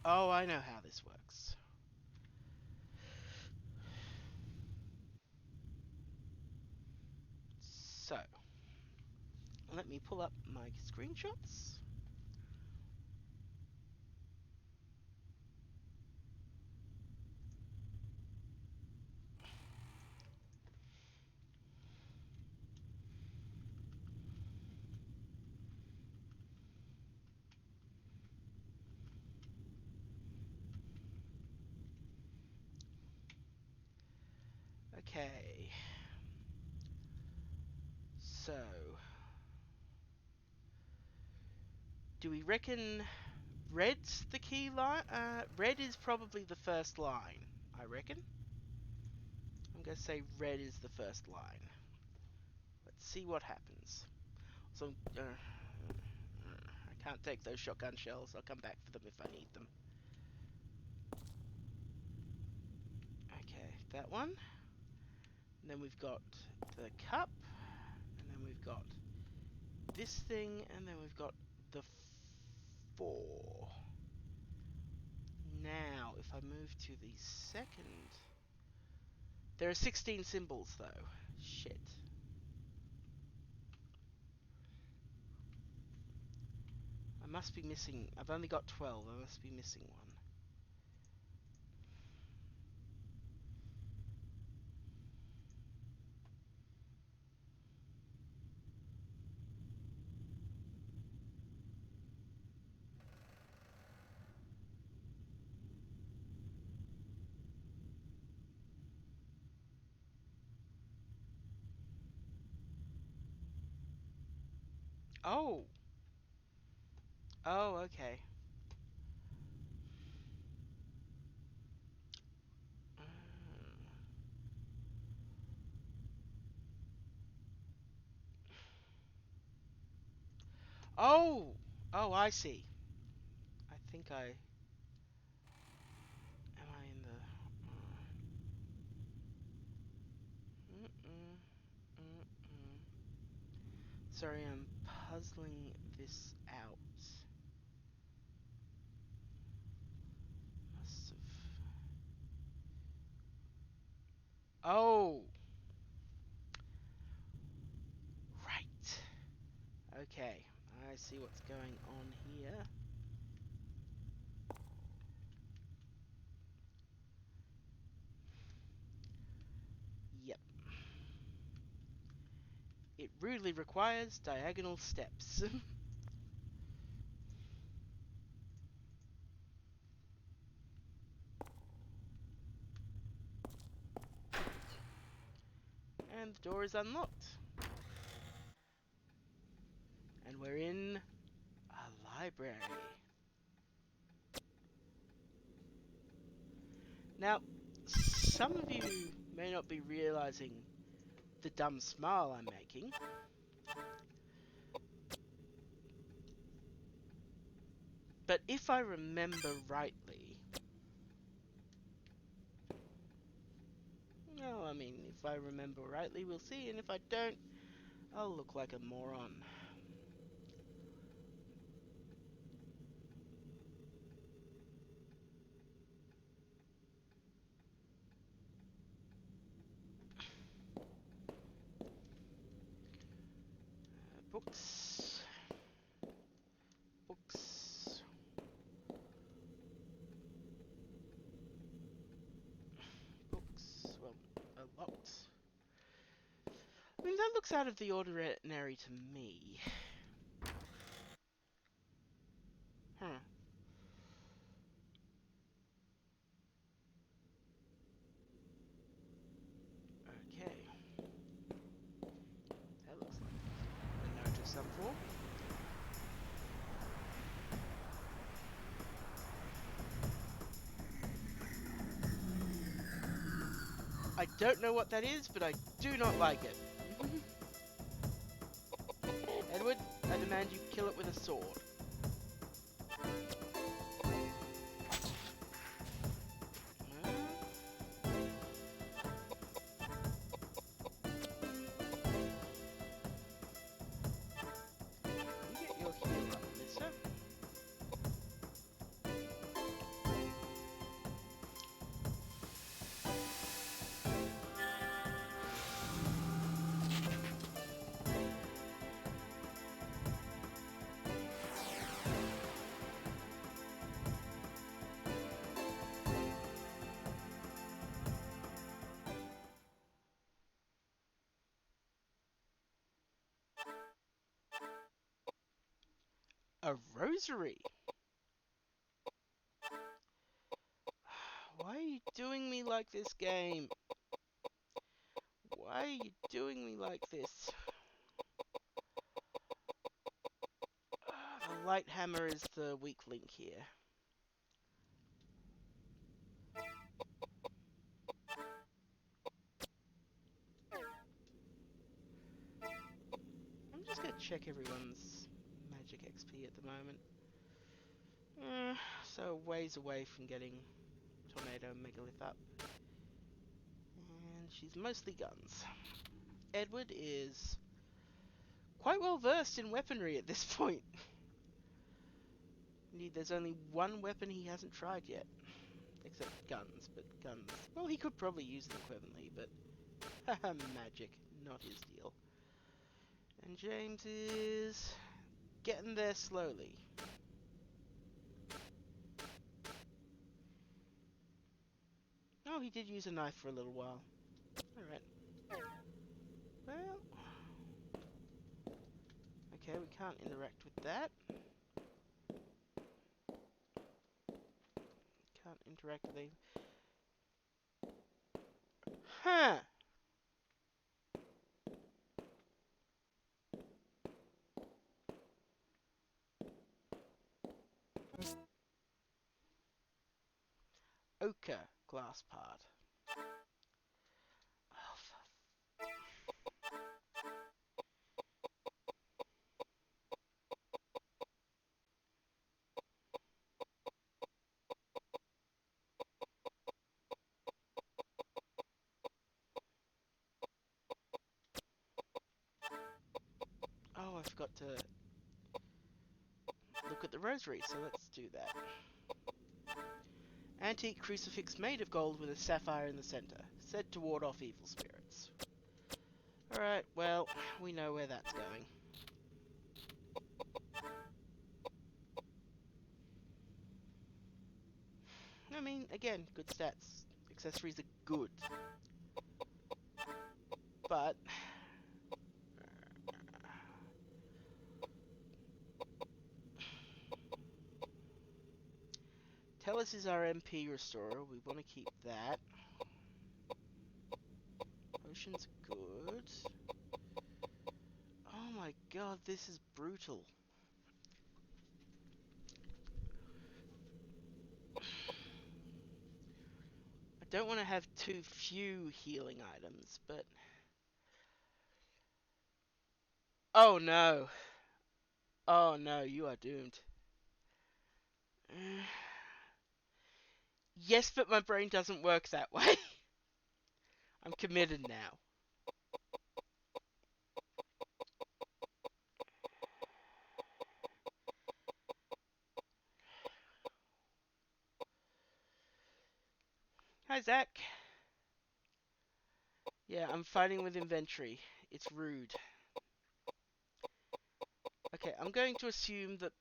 Oh, I know how this works. So, let me pull up my screenshots. Okay. So, do we reckon red's the key line? Red is probably the first line, I reckon. I'm going to say red is the first line. Let's see what happens. So, I can't take those shotgun shells. I'll come back for them if I need them. Okay, that one. And then we've got the cup. And then we've got this thing. And then we've got the 4. Now, if I move to the second... There are 16 symbols, though. Shit. I must be missing... I've only got 12. I must be missing one. Oh! Oh, okay. Oh! Oh, I see. I think I... Am I in the... Mm-mm. Mm-mm. Sorry, I'm puzzling this out. Must have... Oh! Right. Okay. I see what's going on here. Yep. It rudely requires diagonal steps. And the door is unlocked. And we're in a library. Now, some of you may not be realizing the dumb smile I'm making. But if I remember rightly... No, I mean, if I remember rightly, we'll see. And if I don't, I'll look like a moron. Books. Books. Books. Well, locked. I mean, that looks out of the ordinary to me. Huh. Okay. That looks like a note of some form. I don't know what that is, but I do not like it. Edward, I demand you kill it with a sword. A rosary? Why are you doing me like this, game? Why are you doing me like this? The light hammer is the weak link here. I'm just gonna check everyone's magic XP at the moment. So ways away from getting Tornado Megalith up. And she's mostly guns. Edward is quite well versed in weaponry at this point. Indeed, there's only one weapon he hasn't tried yet. Except guns, but guns... Well, he could probably use them equivalently, but... Haha, magic. Not his deal. And James is... getting there slowly. Oh, he did use a knife for a little while. Alright. Well... Okay, we can't interact with that. Can't interact with any... Huh! Ochre glass part. Oh, I forgot to look at the rosary, so let's do that. Antique crucifix made of gold with a sapphire in the center, said to ward off evil spirits. Alright, well, we know where that's going. I mean, again, good stats. Accessories are good. But... Tellus is our MP restorer. We want to keep that. Potions are good. Oh my god, this is brutal. I don't want to have too few healing items, but... Oh no. Oh no, you are doomed. Yes, but my brain doesn't work that way. I'm committed now. Hi, Zach. Yeah, I'm fighting with inventory. It's rude. Okay, I'm going to assume that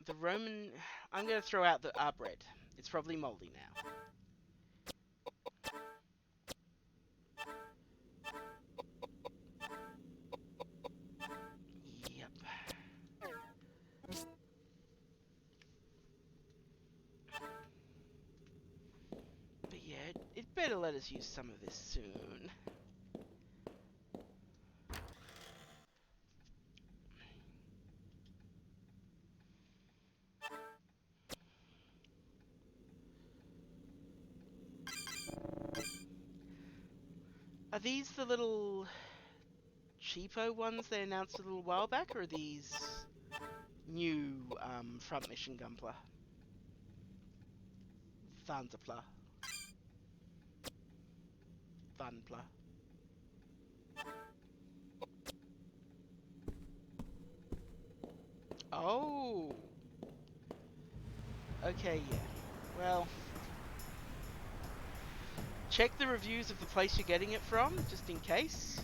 the Roman... I'm going to throw out our bread. It's probably moldy now. Yep. But yeah, it better let us use some of this soon. Are these the little cheapo ones they announced a little while back, or are these new front mission Gunpla? Vanzapla. Vanpla. Oh! Okay, yeah. Well... Check the reviews of the place you're getting it from, just in case.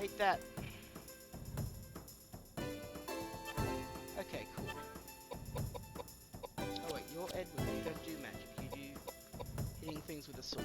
Hate that. Okay, cool. Oh wait, you're Edward, you don't do magic, you do hitting things with a sword.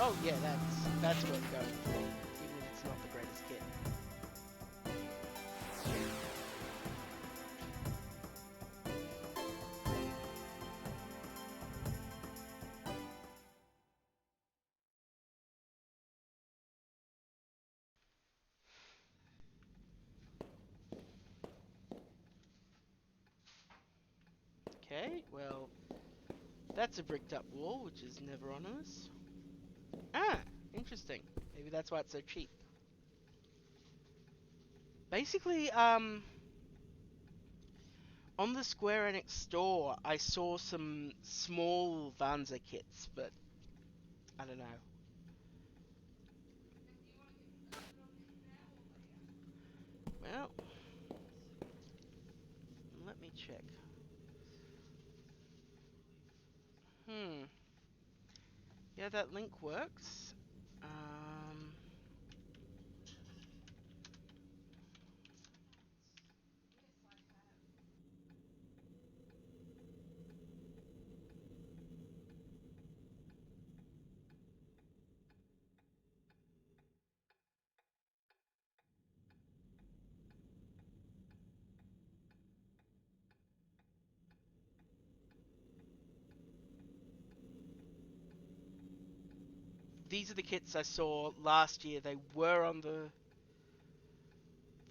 Oh yeah, that's what we're going for, even if it's not the greatest kit. Okay, well, that's a bricked up wall, which is never on us. Ah, interesting. Maybe that's why it's so cheap. Basically, on the Square Enix store, I saw some small Vanza kits, but I don't know. Well, let me check. Yeah, that link works. Um, these are the kits I saw last year. They were on the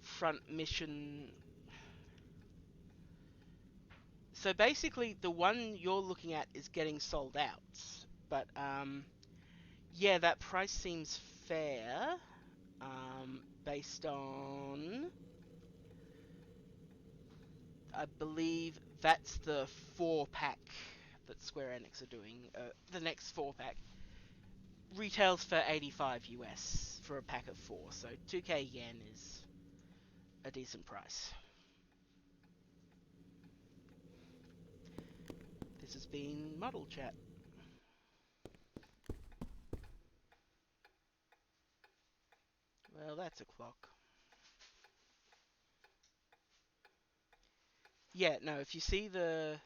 front mission. So basically, the one you're looking at is getting sold out. But, yeah, that price seems fair. Based on, I believe that's the 4-pack that Square Enix are doing. The next 4-pack retails for 85 US for a pack of 4, so 2k yen is a decent price. This has been Muddle Chat. Well, that's a clock. Yeah, no, if you see the...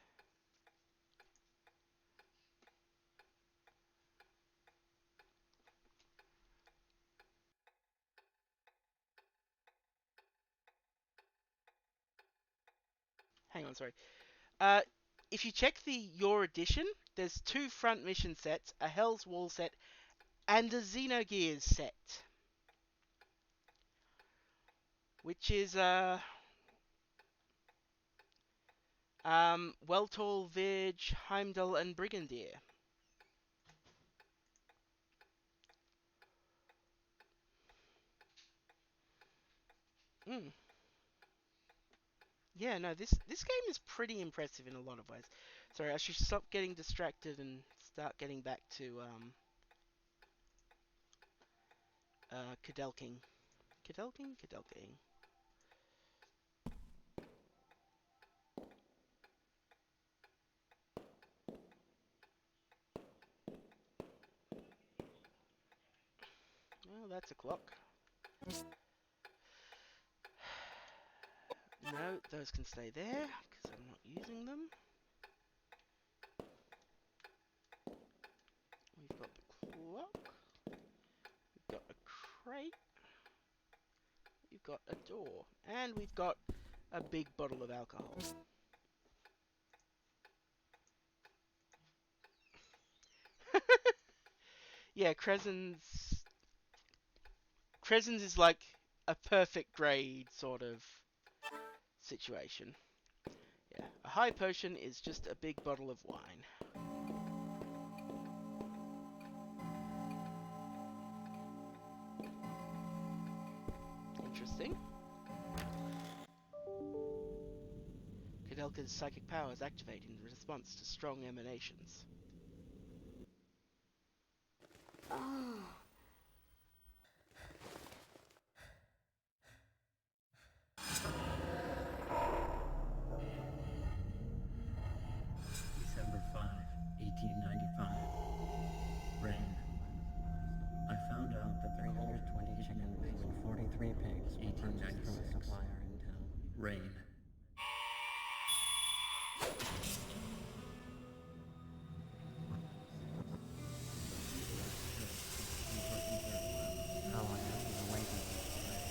Hang on, sorry. If you check the Your Edition, there's 2 front mission sets, a Hell's Wall set, and a Xenogears set. Which is, Weltall, Vig, Heimdall, and Brigadier. Mm. Yeah, no, this game is pretty impressive in a lot of ways. Sorry, I should stop getting distracted and start getting back to Koudelking. Koudelking. Well, that's a clock. No, those can stay there because I'm not using them. We've got the clock. We've got a crate. We've got a door. And we've got a big bottle of alcohol. Yeah, Crescent's is like a perfect grade sort of situation. Yeah, a high potion is just a big bottle of wine. Interesting. Koudelka's psychic powers activate in response to strong emanations. Oh. December 5, 1895. Rain. I found out that the coal 320 chickens and 43 pigs were purchased from a supplier in town. Rain. How I have been awaiting this day.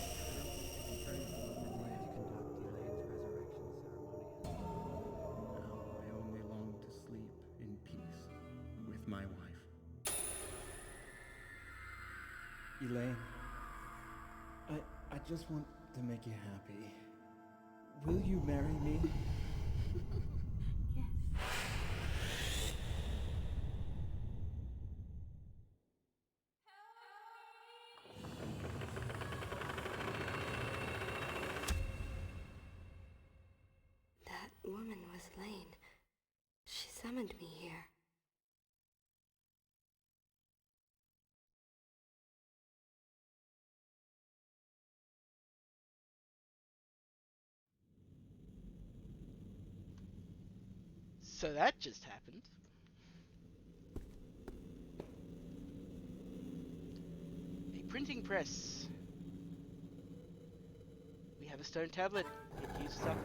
Now I only long to sleep in peace with my wife. Elaine, I just want to make you happy. Will you marry me? Yes. That woman was Lane. She summoned me here. So that just happened. A printing press. We have a stone tablet. It uses up.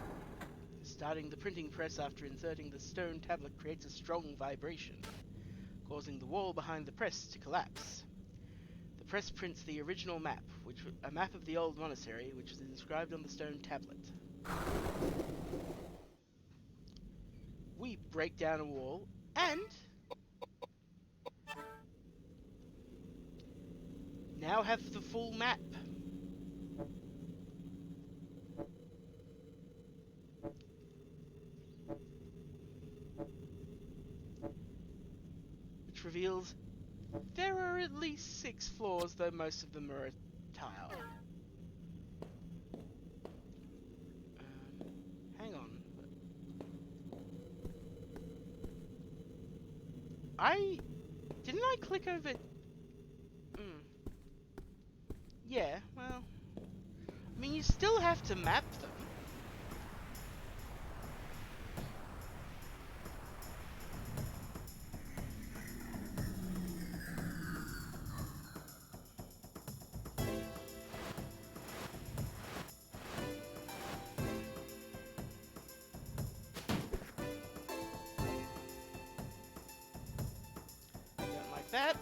Starting the printing press after inserting the stone tablet creates a strong vibration, causing the wall behind the press to collapse. The press prints the original map, a map of the old monastery, which is inscribed on the stone tablet. We break down a wall and now have the full map. Which reveals there are at least 6 floors, though most of them are tile. Hang on. Didn't I click over... Yeah, well... I mean, you still have to map them. Don't like that.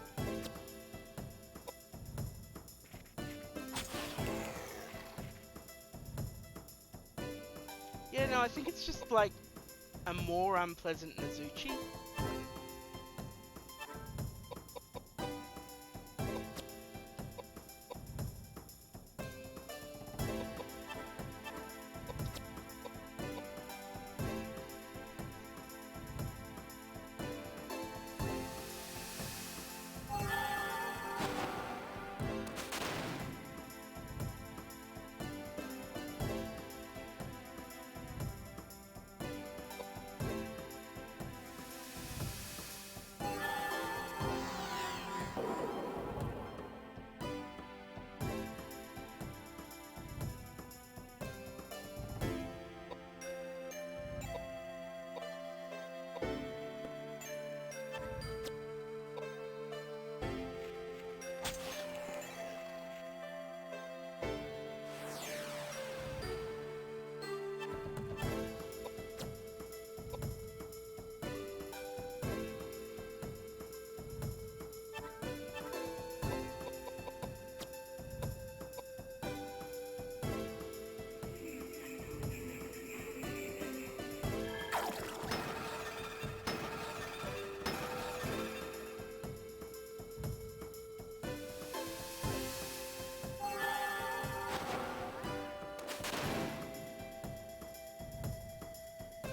Yeah, no, I think it's just like a more unpleasant Mizuchi.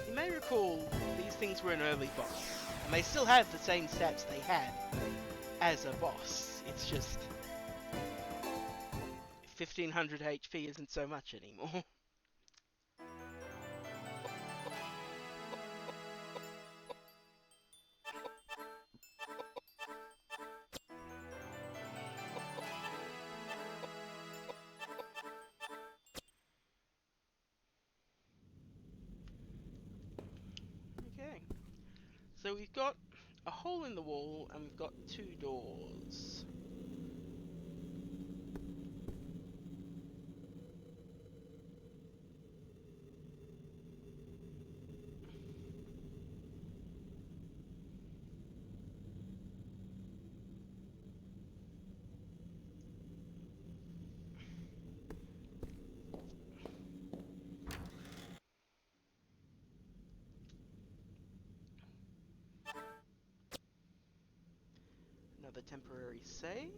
You may recall these things were an early boss, and they still have the same stats they had as a boss. It's just 1500 HP isn't so much anymore. So we've got a hole in the wall and we've got 2 doors. Another temporary save.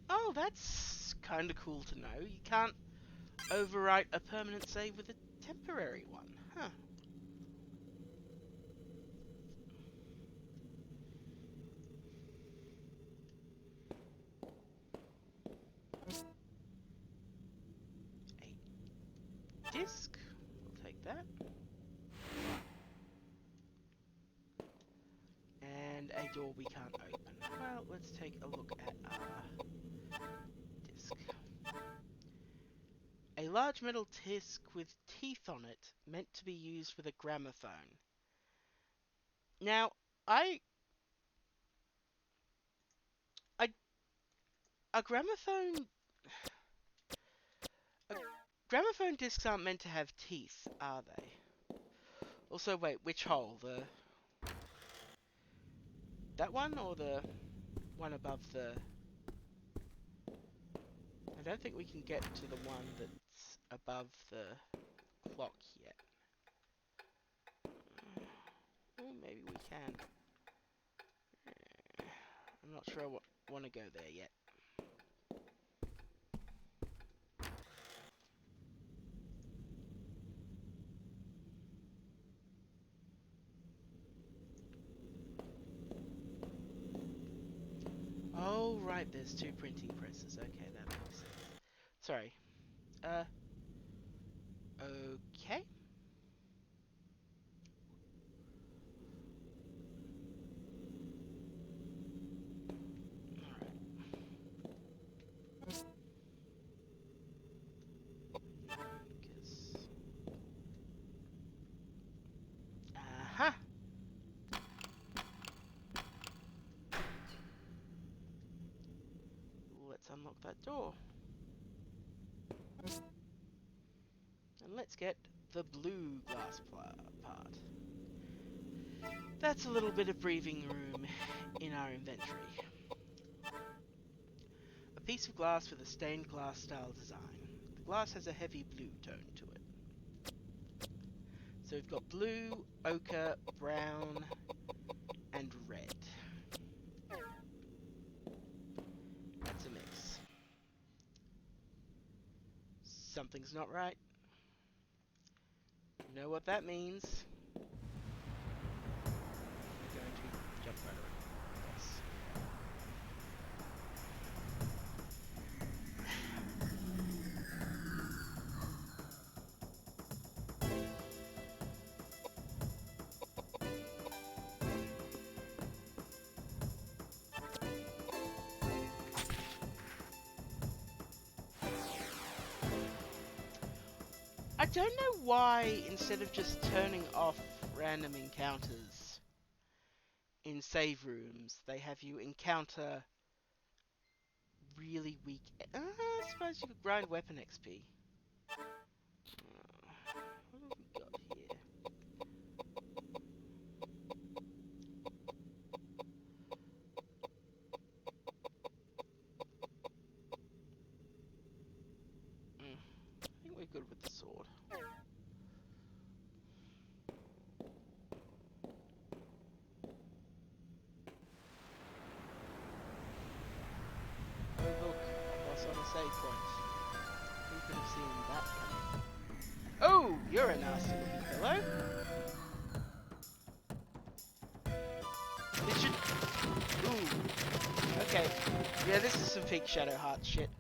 Oh, that's kind of cool to know. You can't overwrite a permanent save with a temporary one. Huh. A disc. We'll take that. And a door we can't open. Well, let's take a look at our disc. A large metal disc with teeth on it, meant to be used with a gramophone. Now, I a gramophone a, gramophone discs aren't meant to have teeth, are they? Also, wait, which hole? That one or the one above the... I don't think we can get to the one that's above the clock yet. Oh, maybe we can. I'm not sure I want to go there yet. Oh, right, there's 2 printing presses. Okay, that makes sense. Sorry. Okay. Alright. Aha! Let's unlock that door. And let's get the blue glass part. That's a little bit of breathing room in our inventory. A piece of glass with a stained glass style design. The glass has a heavy blue tone to it. So we've got blue, ochre, brown, and red. That's a mix. Something's not right. You know what that means? We're going to jump right around. Yes. I don't know why, instead of just turning off random encounters in save rooms, they have you encounter really weak... I suppose you could grind weapon XP. What have we got here? I think we're good with the sword. Oh look, a boss on a save point. Who could have seen that coming? Oh, you're a nasty looking fellow. This should... Ooh. Okay. Yeah, this is some peak Shadow Heart shit.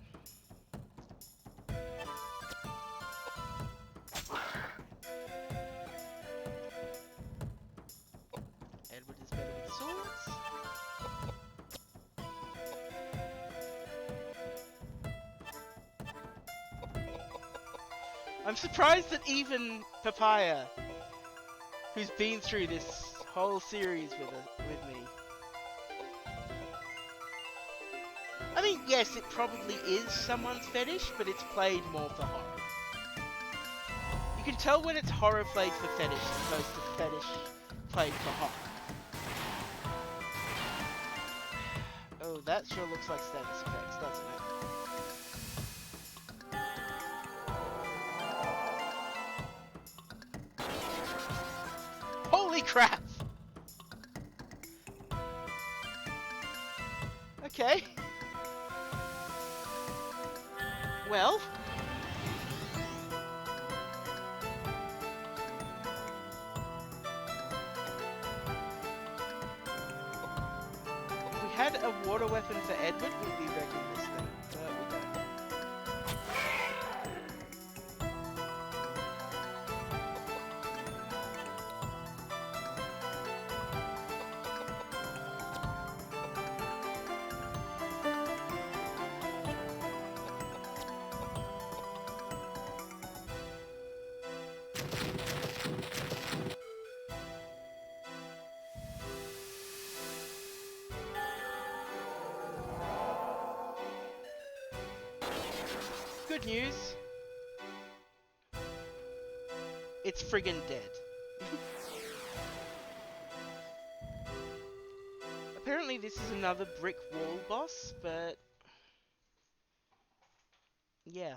Edward is better I'm surprised that even Papaya, who's been through this whole series with me. I mean, yes, it probably is someone's fetish, but it's played more for horror. You can tell when it's horror played for fetish as opposed to fetish played for horror. Oh, that sure looks like status effects, doesn't it? Holy crap! Okay. Well. If we had a water weapon for Edward, we'd be wrecking this thing. But we don't. Good news. It's friggin' dead. Apparently this is another brick wall boss, but... yeah.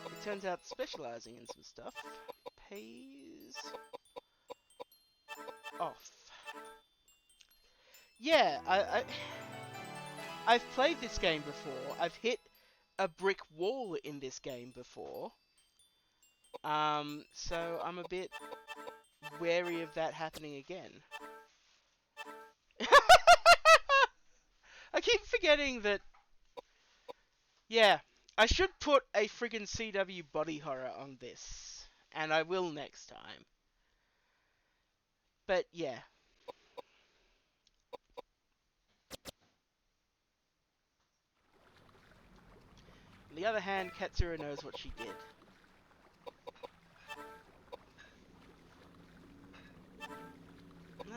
It turns out specializing in some stuff pays off. Yeah, I've played this game before. I've hit a brick wall in this game before. So I'm a bit wary of that happening again. I keep forgetting that. Yeah, I should put a friggin' CW body horror on this, and I will next time. But yeah. On the other hand, Katsura knows what she did.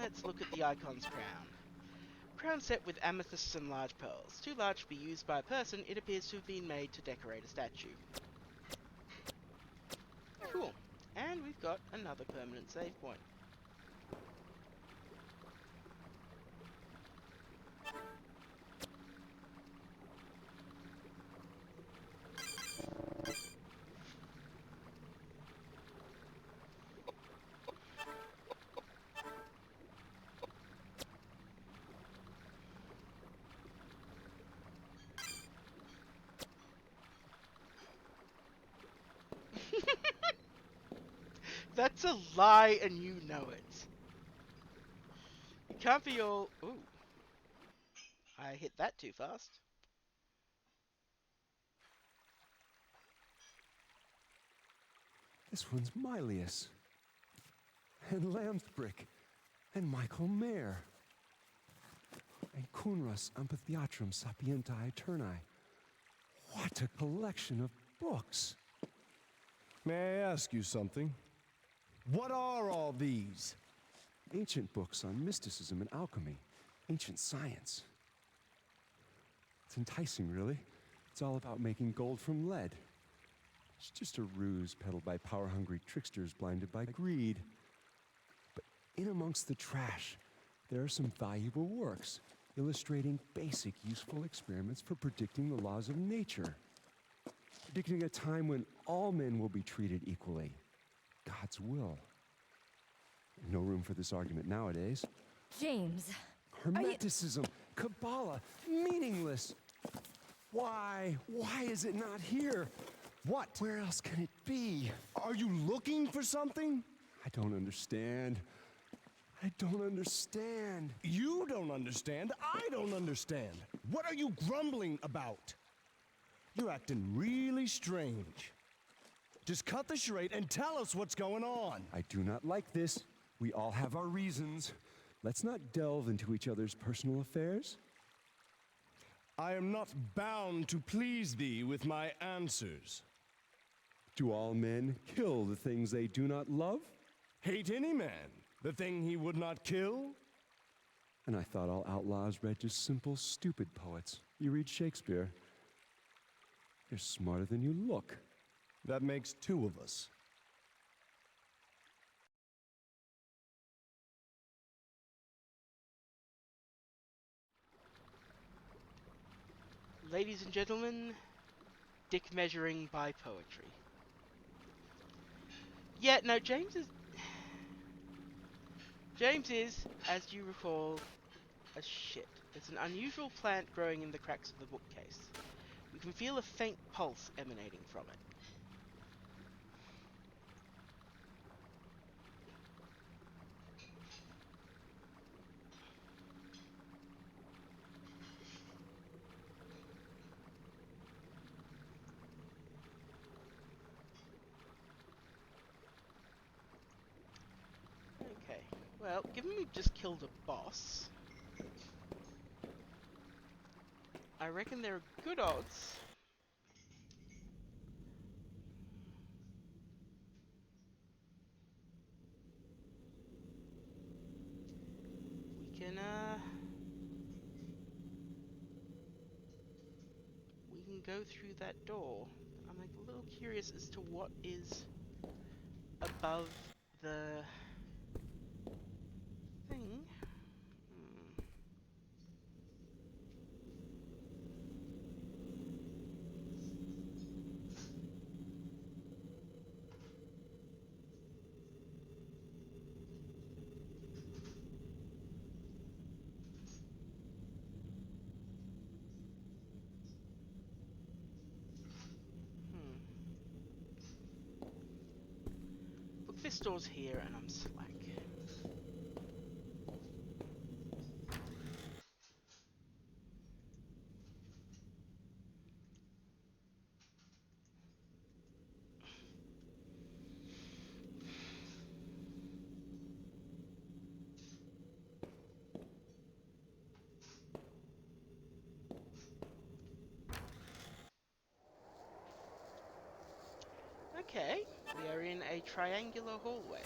Let's look at the icon's crown. Crown set with amethysts and large pearls. Too large to be used by a person, it appears to have been made to decorate a statue. Cool. And we've got another permanent save point. That's a lie and you know it. You can't be all... Ooh. I hit that too fast. This one's Mylius. And Lamsbrick. And Michael Mayer. And Kunras Amphitheatrum Sapientiae Eterni. What a collection of books. May I ask you something? What are all these? Ancient books on mysticism and alchemy. Ancient science. It's enticing, really. It's all about making gold from lead. It's just a ruse peddled by power-hungry tricksters blinded by greed. But in amongst the trash, there are some valuable works illustrating basic, useful experiments for predicting the laws of nature. Predicting a time when all men will be treated equally. God's will. No room for this argument nowadays. James. Hermeticism, Kabbalah, meaningless. Why? Why is it not here? What? Where else can it be? Are you looking for something? I don't understand. I don't understand. You don't understand. I don't understand. What are you grumbling about? You're acting really strange. Just cut the charade and tell us what's going on. I do not like this. We all have our reasons. Let's not delve into each other's personal affairs. I am not bound to please thee with my answers. Do all men kill the things they do not love? Hate any man the thing he would not kill? And I thought all outlaws read just simple, stupid poets. You read Shakespeare. You're smarter than you look. That makes two of us. Ladies and gentlemen, dick measuring by poetry. Yeah, no, James is, as you recall, a shit. There's an unusual plant growing in the cracks of the bookcase. You can feel a faint pulse emanating from it. Okay, well, given we've just killed a boss, I reckon there are good odds we can go through that door. I'm like a little curious as to what is above the thing. Look, this door's here and I'm slack. Okay, we are in a triangular hallway.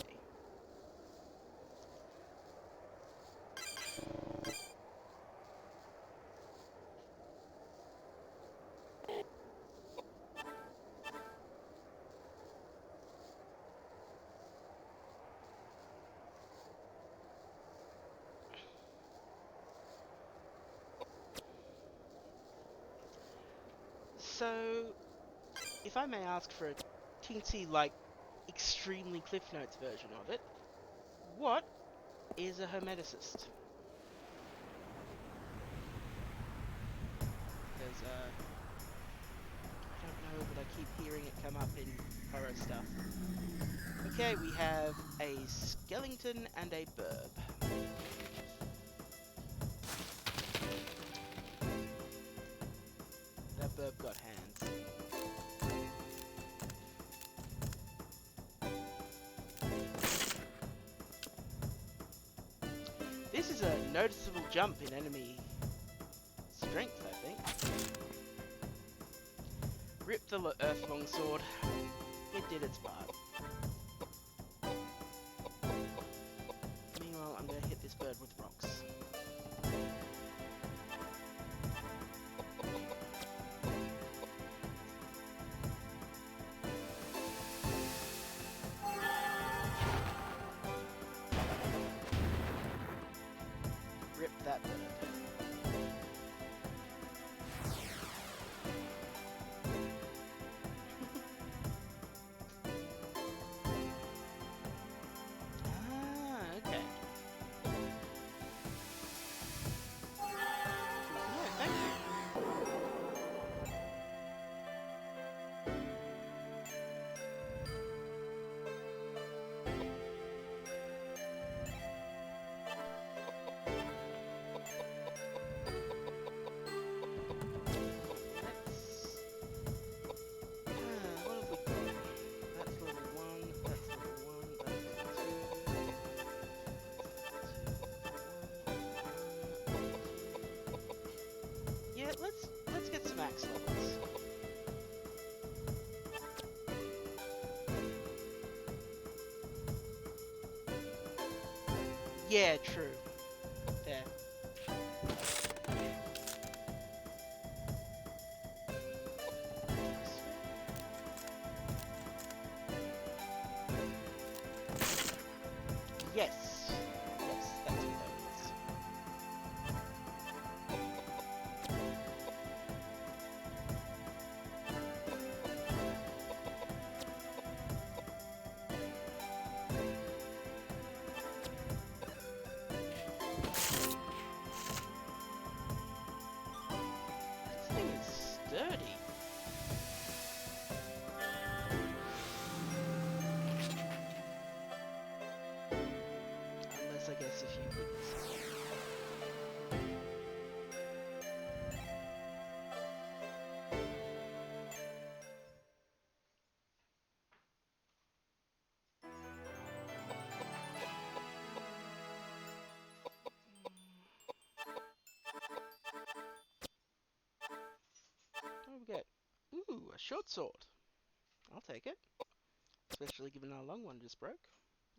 So, if I may ask for a teensy, like, extremely Cliff Notes version of it, what is a hermeticist? Because, I don't know, but I keep hearing it come up in horror stuff. Okay, we have a skeleton and a burb. That burb got hands. This is a noticeable jump in enemy strength, I think. Rip the earth longsword. It did its part. Meanwhile, I'm gonna hit this bird with rocks. Rip that bird. Okay. Yeah, thank you. max levels. Yeah, true. There. Yes. Yes, that's what that is. This thing is sturdy. Unless I guess if you hit someone. What do we get? Ooh, a short sword. I'll take it. Especially given our long one just broke.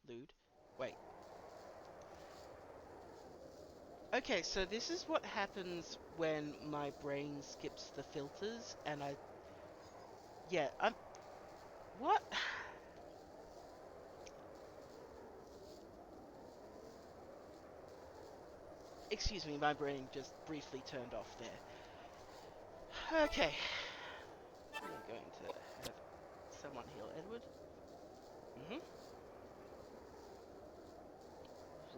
Lewd. Wait. Okay, so this is what happens when my brain skips the filters and I... Yeah, What? Excuse me, my brain just briefly turned off there. Okay. I'm going to have someone heal Edward. Mm-hmm.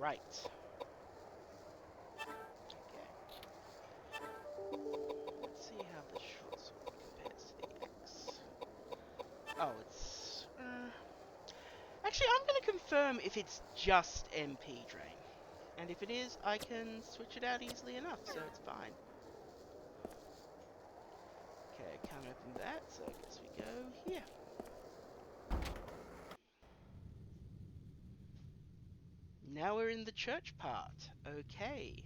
Right. Okay. Let's see how the short sword compares to the axe. Oh, it's... Actually, I'm going to confirm if it's just MP drain. And if it is, I can switch it out easily enough, so it's fine. Okay, I can't open that, so I guess we go here. Now we're in the church part. Okay.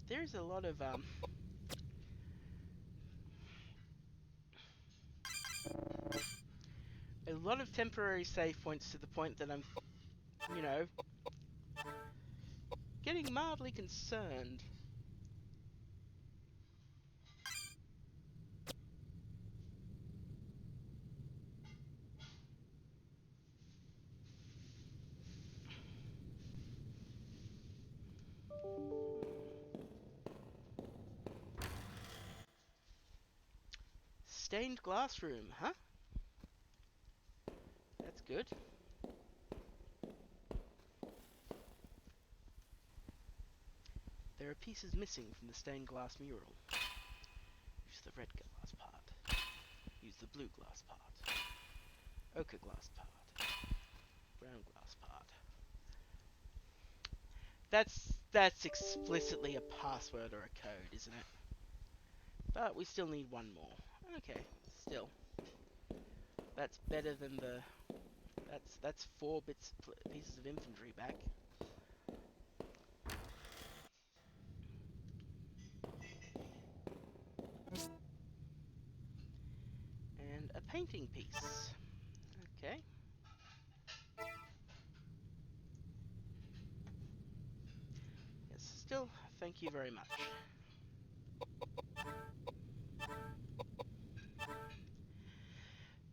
There's a lot of temporary save points to the point that I'm, you know, getting mildly concerned. Stained glass room, huh? That's good. There are pieces missing from the stained glass mural. Use the red glass part. Use the blue glass part. Ochre glass part. Brown glass part. That's explicitly a password or a code, isn't it? But we still need one more. Okay, still. That's better than the... That's 4 pieces of infantry back. And a painting piece. Okay. Yes, still, thank you very much.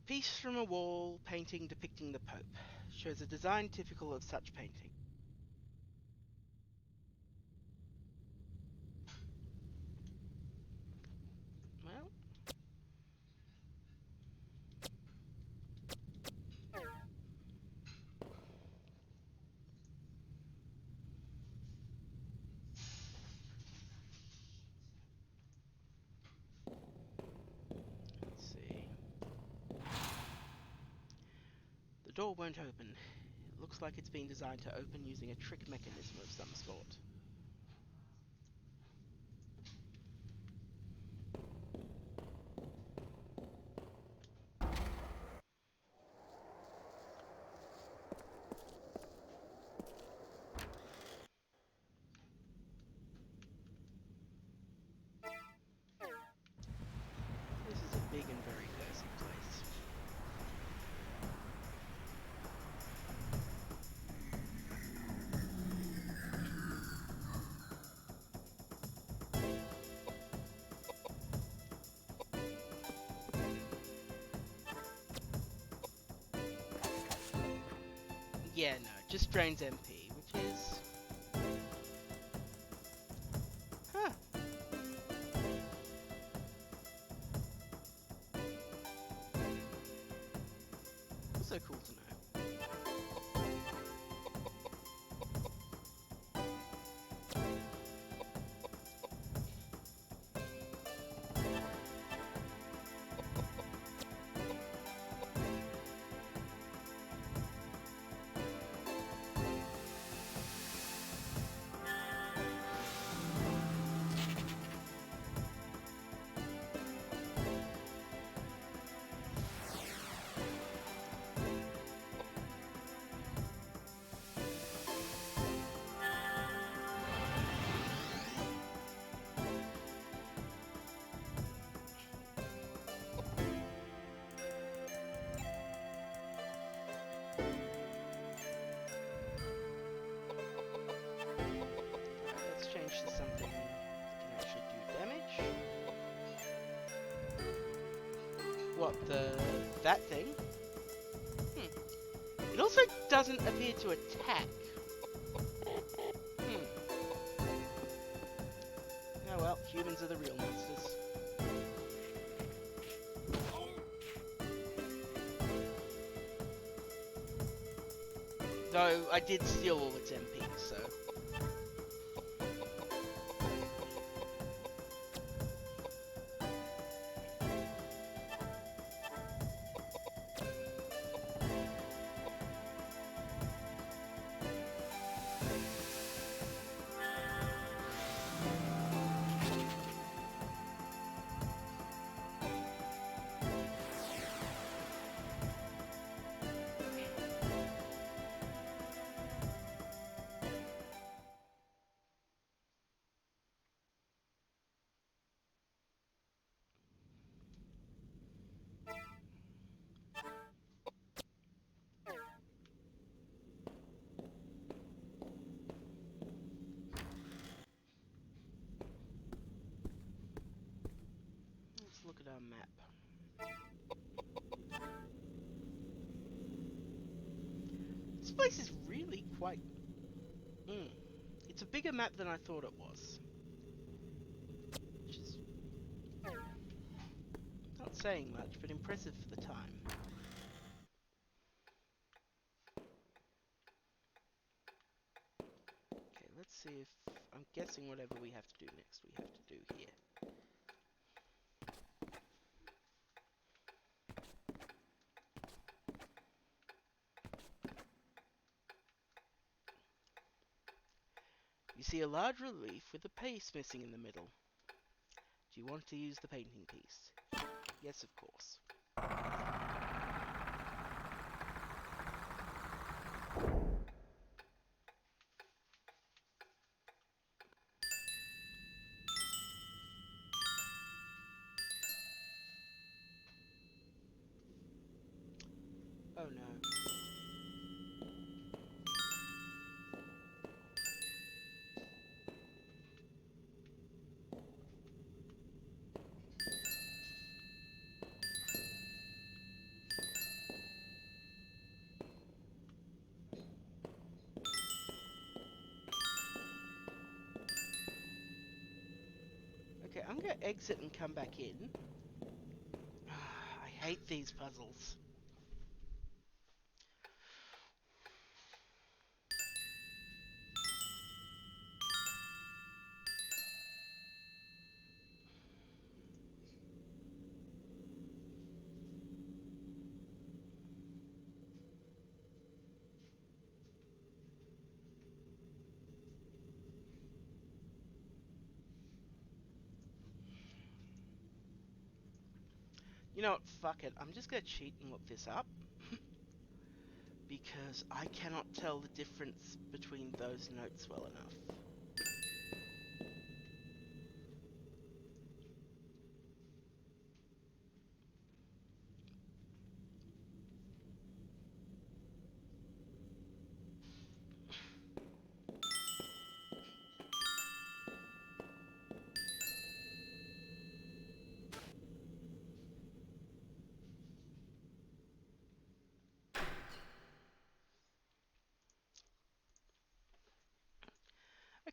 Piece from a wall, painting depicting the Pope. Shows a design typical of such painting. Well, let's see. The door won't open. It looks like it's been designed to open using a trick mechanism of some sort. This is a big and very cursed place. Yeah, no, just drains MP, which is... Huh. Also cool to know. Let's change to something that can actually do damage. What, that thing? It also doesn't appear to attack. Oh well, humans are the real monsters. Though I did steal all its MP, so... Let's look at our map. This place is really quite... It's a bigger map than I thought it was. Which is... not saying much, but impressive for the time. Okay, let's see if... I'm guessing whatever we have to do next, we have to do here. You see a large relief with a piece missing in the middle. Do you want to use the painting piece? Yes, of course. Oh no. Okay, I'm gonna exit and come back in. I hate these puzzles. You know what? Fuck it. I'm just gonna cheat and look this up. Because I cannot tell the difference between those notes well enough.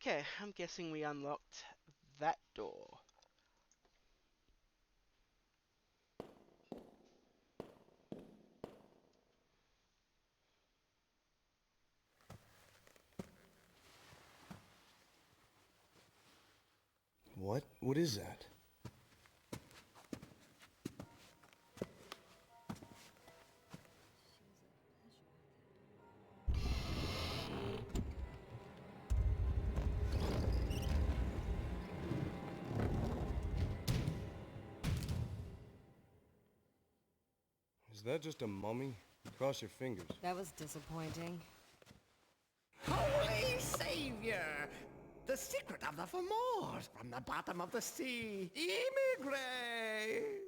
Okay, I'm guessing we unlocked that door. What? What is that? Is that just a mummy? Cross your fingers. That was disappointing. Holy Savior! The secret of the Fomors from the bottom of the sea. Immigrate!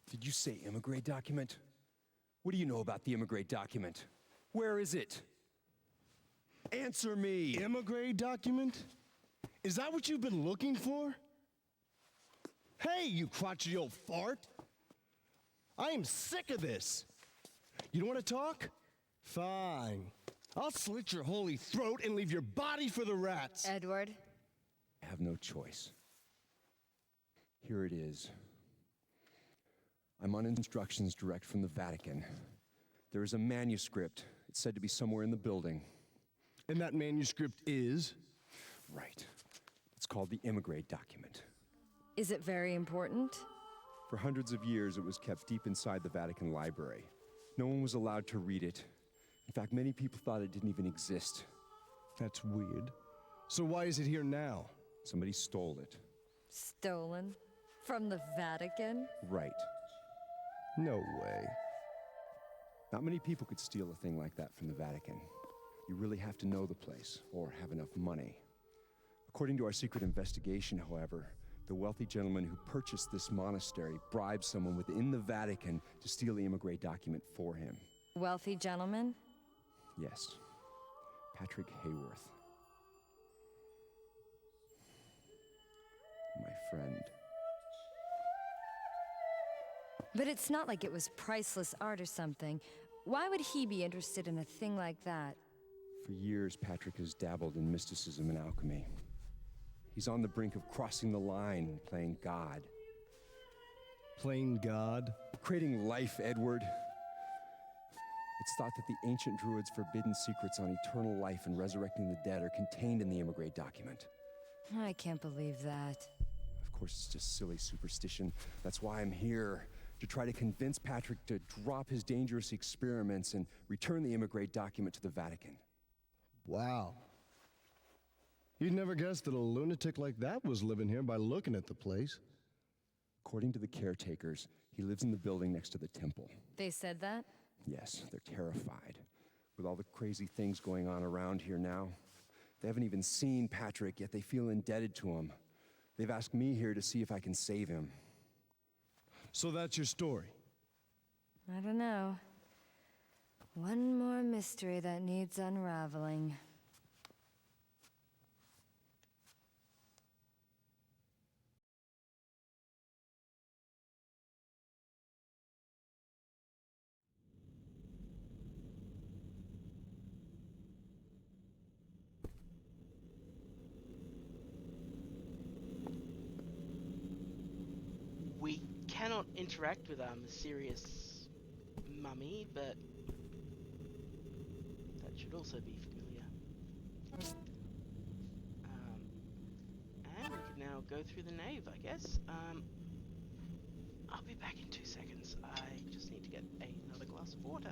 Did you say immigrate document? What do you know about the immigrate document? Where is it? Answer me! Immigrate document? Is that what you've been looking for? Hey, you crotchety old fart! I am sick of this. You don't want to talk? Fine. I'll slit your holy throat and leave your body for the rats. Edward? I have no choice. Here it is. I'm on instructions direct from the Vatican. There is a manuscript. It's said to be somewhere in the building. And that manuscript is? Right. It's called the immigrate document. Is it very important? For hundreds of years, it was kept deep inside the Vatican library. No one was allowed to read it. In fact, many people thought it didn't even exist. That's weird. So why is it here now? Somebody stole it. Stolen? From the Vatican? Right. No way. Not many people could steal a thing like that from the Vatican. You really have to know the place, or have enough money. According to our secret investigation, however, the wealthy gentleman who purchased this monastery bribed someone within the Vatican to steal the immigrate document for him. Wealthy gentleman? Yes. Patrick Hayworth. My friend. But it's not like it was priceless art or something. Why would he be interested in a thing like that? For years, Patrick has dabbled in mysticism and alchemy. He's on the brink of crossing the line, playing God. Playing God? Creating life, Edward. It's thought that the ancient druids' forbidden secrets on eternal life and resurrecting the dead are contained in the immigrate document. I can't believe that. Of course, it's just silly superstition. That's why I'm here, to try to convince Patrick to drop his dangerous experiments and return the immigrate document to the Vatican. Wow. You'd never guess that a lunatic like that was living here by looking at the place. According to the caretakers, he lives in the building next to the temple. They said that? Yes, they're terrified. With all the crazy things going on around here now. They haven't even seen Patrick, yet they feel indebted to him. They've asked me here to see if I can save him. So that's your story? I don't know. One more mystery that needs unraveling. We cannot interact with our mysterious mummy, but that should also be familiar. And we can now go through the nave, I guess. I'll be back in 2 seconds. I just need to get another glass of water.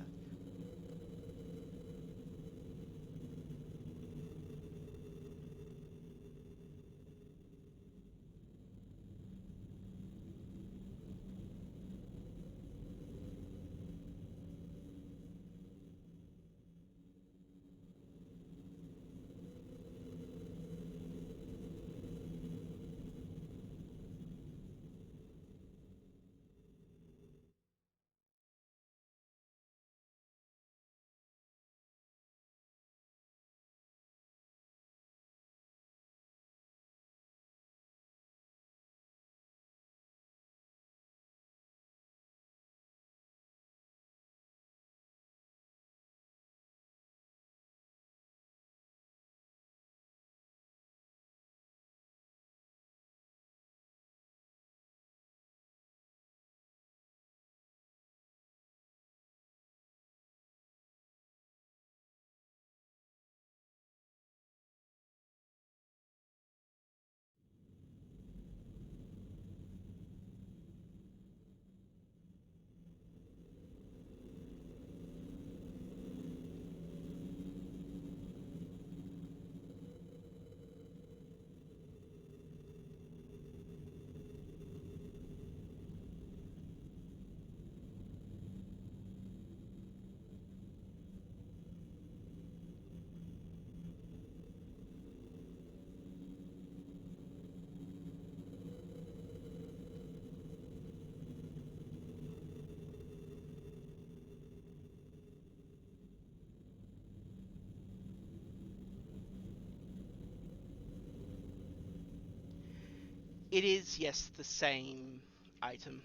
It is, yes, the same item,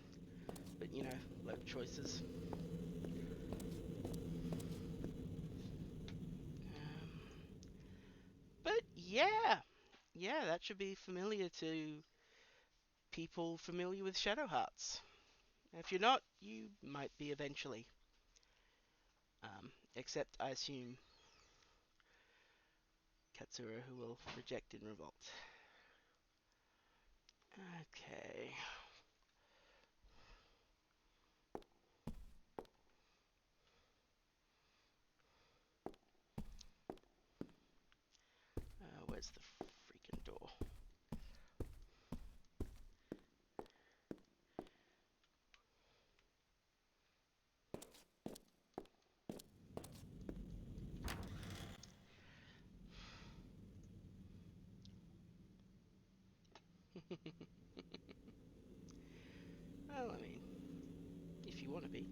but you know, load choices. But yeah, that should be familiar to people familiar with Shadow Hearts. If you're not, you might be eventually. Except, I assume, Katsura, who will reject in revolt. Okay. Where's the freaking door? Well, I mean, if you want to be.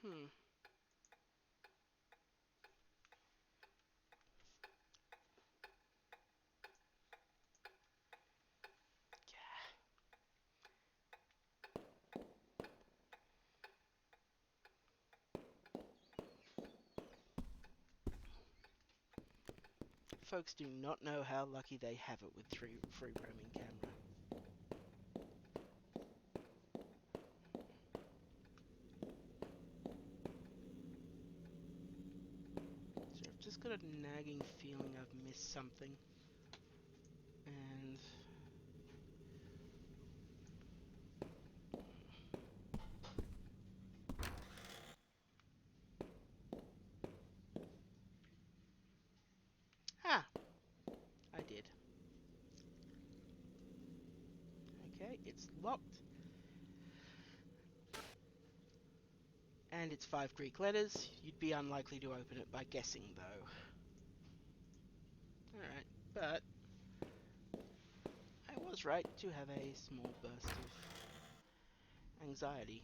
Hmm. Folks do not know how lucky they have it with free roaming camera. So I've just got a nagging feeling I've missed something. And ah, I did. Okay, it's locked. And it's 5 Greek letters. You'd be unlikely to open it by guessing, though. Alright, but I was right to have a small burst of anxiety.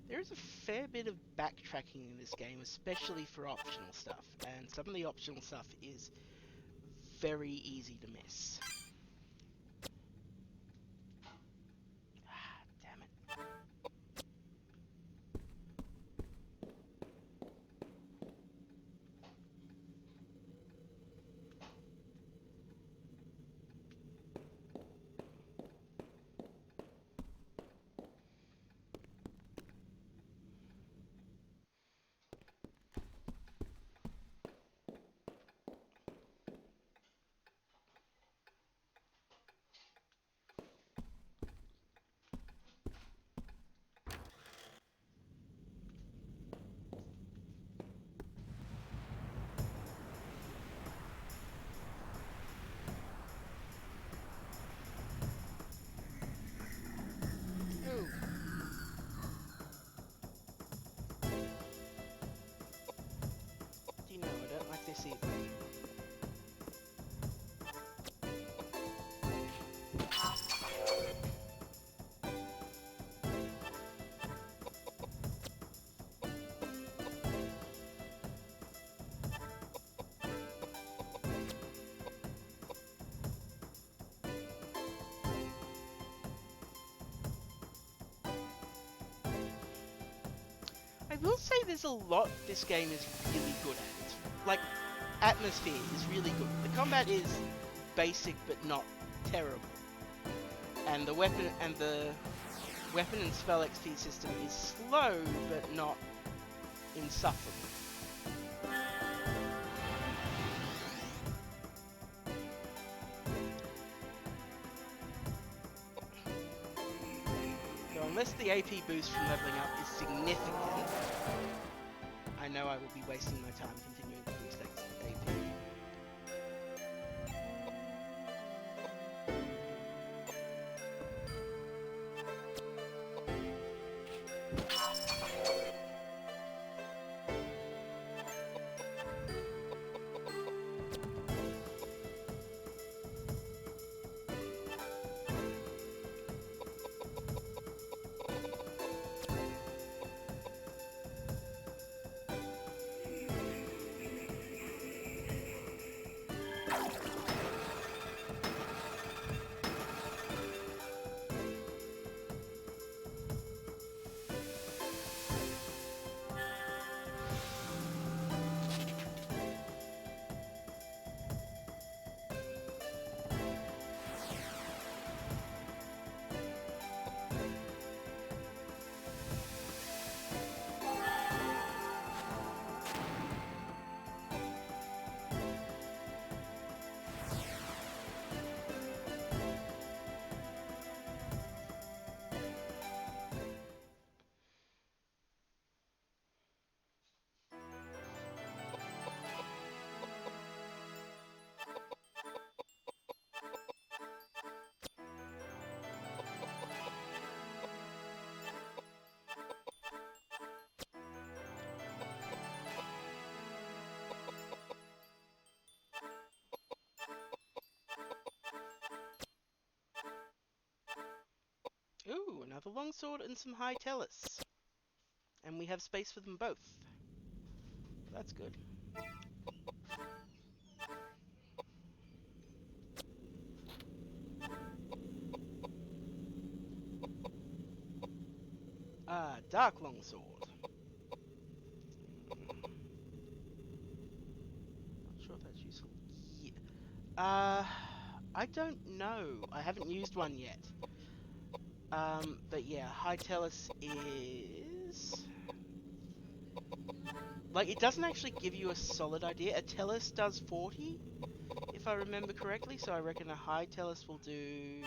There is a fair bit of backtracking in this game, especially for optional stuff, and some of the optional stuff is very easy to miss. Ah, damn it. Ooh. Do you know, I don't like this either. I will say there's a lot this game is really good at. Like, atmosphere is really good. The combat is basic but not terrible. And the weapon and spell XP system is slow but not insufferable. So unless the AP boost from leveling up is significant, I know I will be wasting my time continuing to boost AP. Ooh, another longsword and some high tellus. And we have space for them both. That's good. Ah, dark longsword. Not sure if that's useful. Yeah. I don't know. I haven't used one yet. But yeah, high tellus is... Like, it doesn't actually give you a solid idea. A tellus does 40, if I remember correctly, so I reckon a high tellus will do...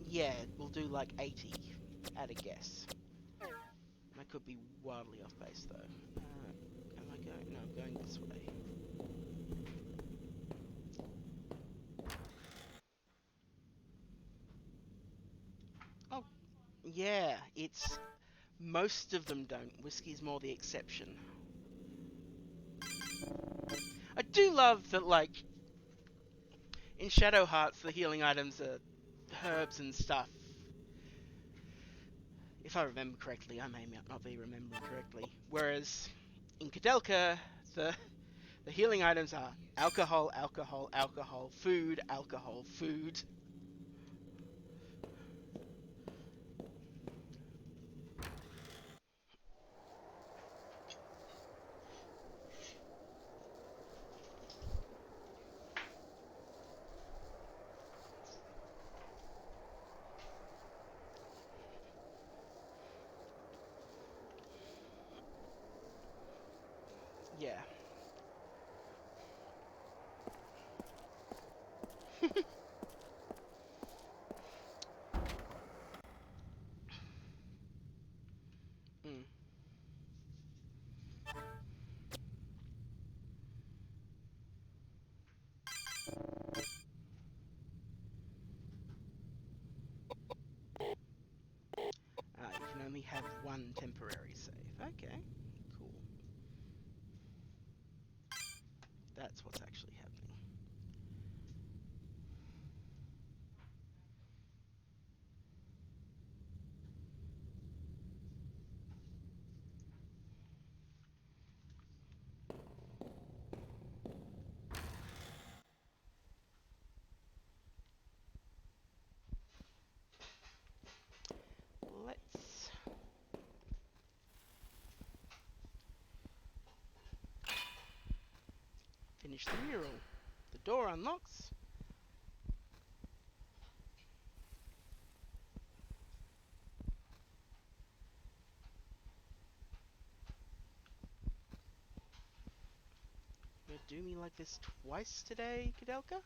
Yeah, we'll do like 80, at a guess. I could be wildly off base, though. Am I going? No, I'm going this way. Oh, Yeah, it's most of them don't. Whiskey's more the exception. I do love that, like, in Shadow Hearts, the healing items are herbs and stuff. If I remember correctly, I may not be remembering correctly. Whereas in Koudelka, the healing items are alcohol, alcohol, alcohol, food, alcohol, food. Yeah. Mm. You can only have one temporary save. Okay, cool. That's what's actually happening. Let's finish the mural. The door unlocks. You're gonna do me like this twice today, Koudelka?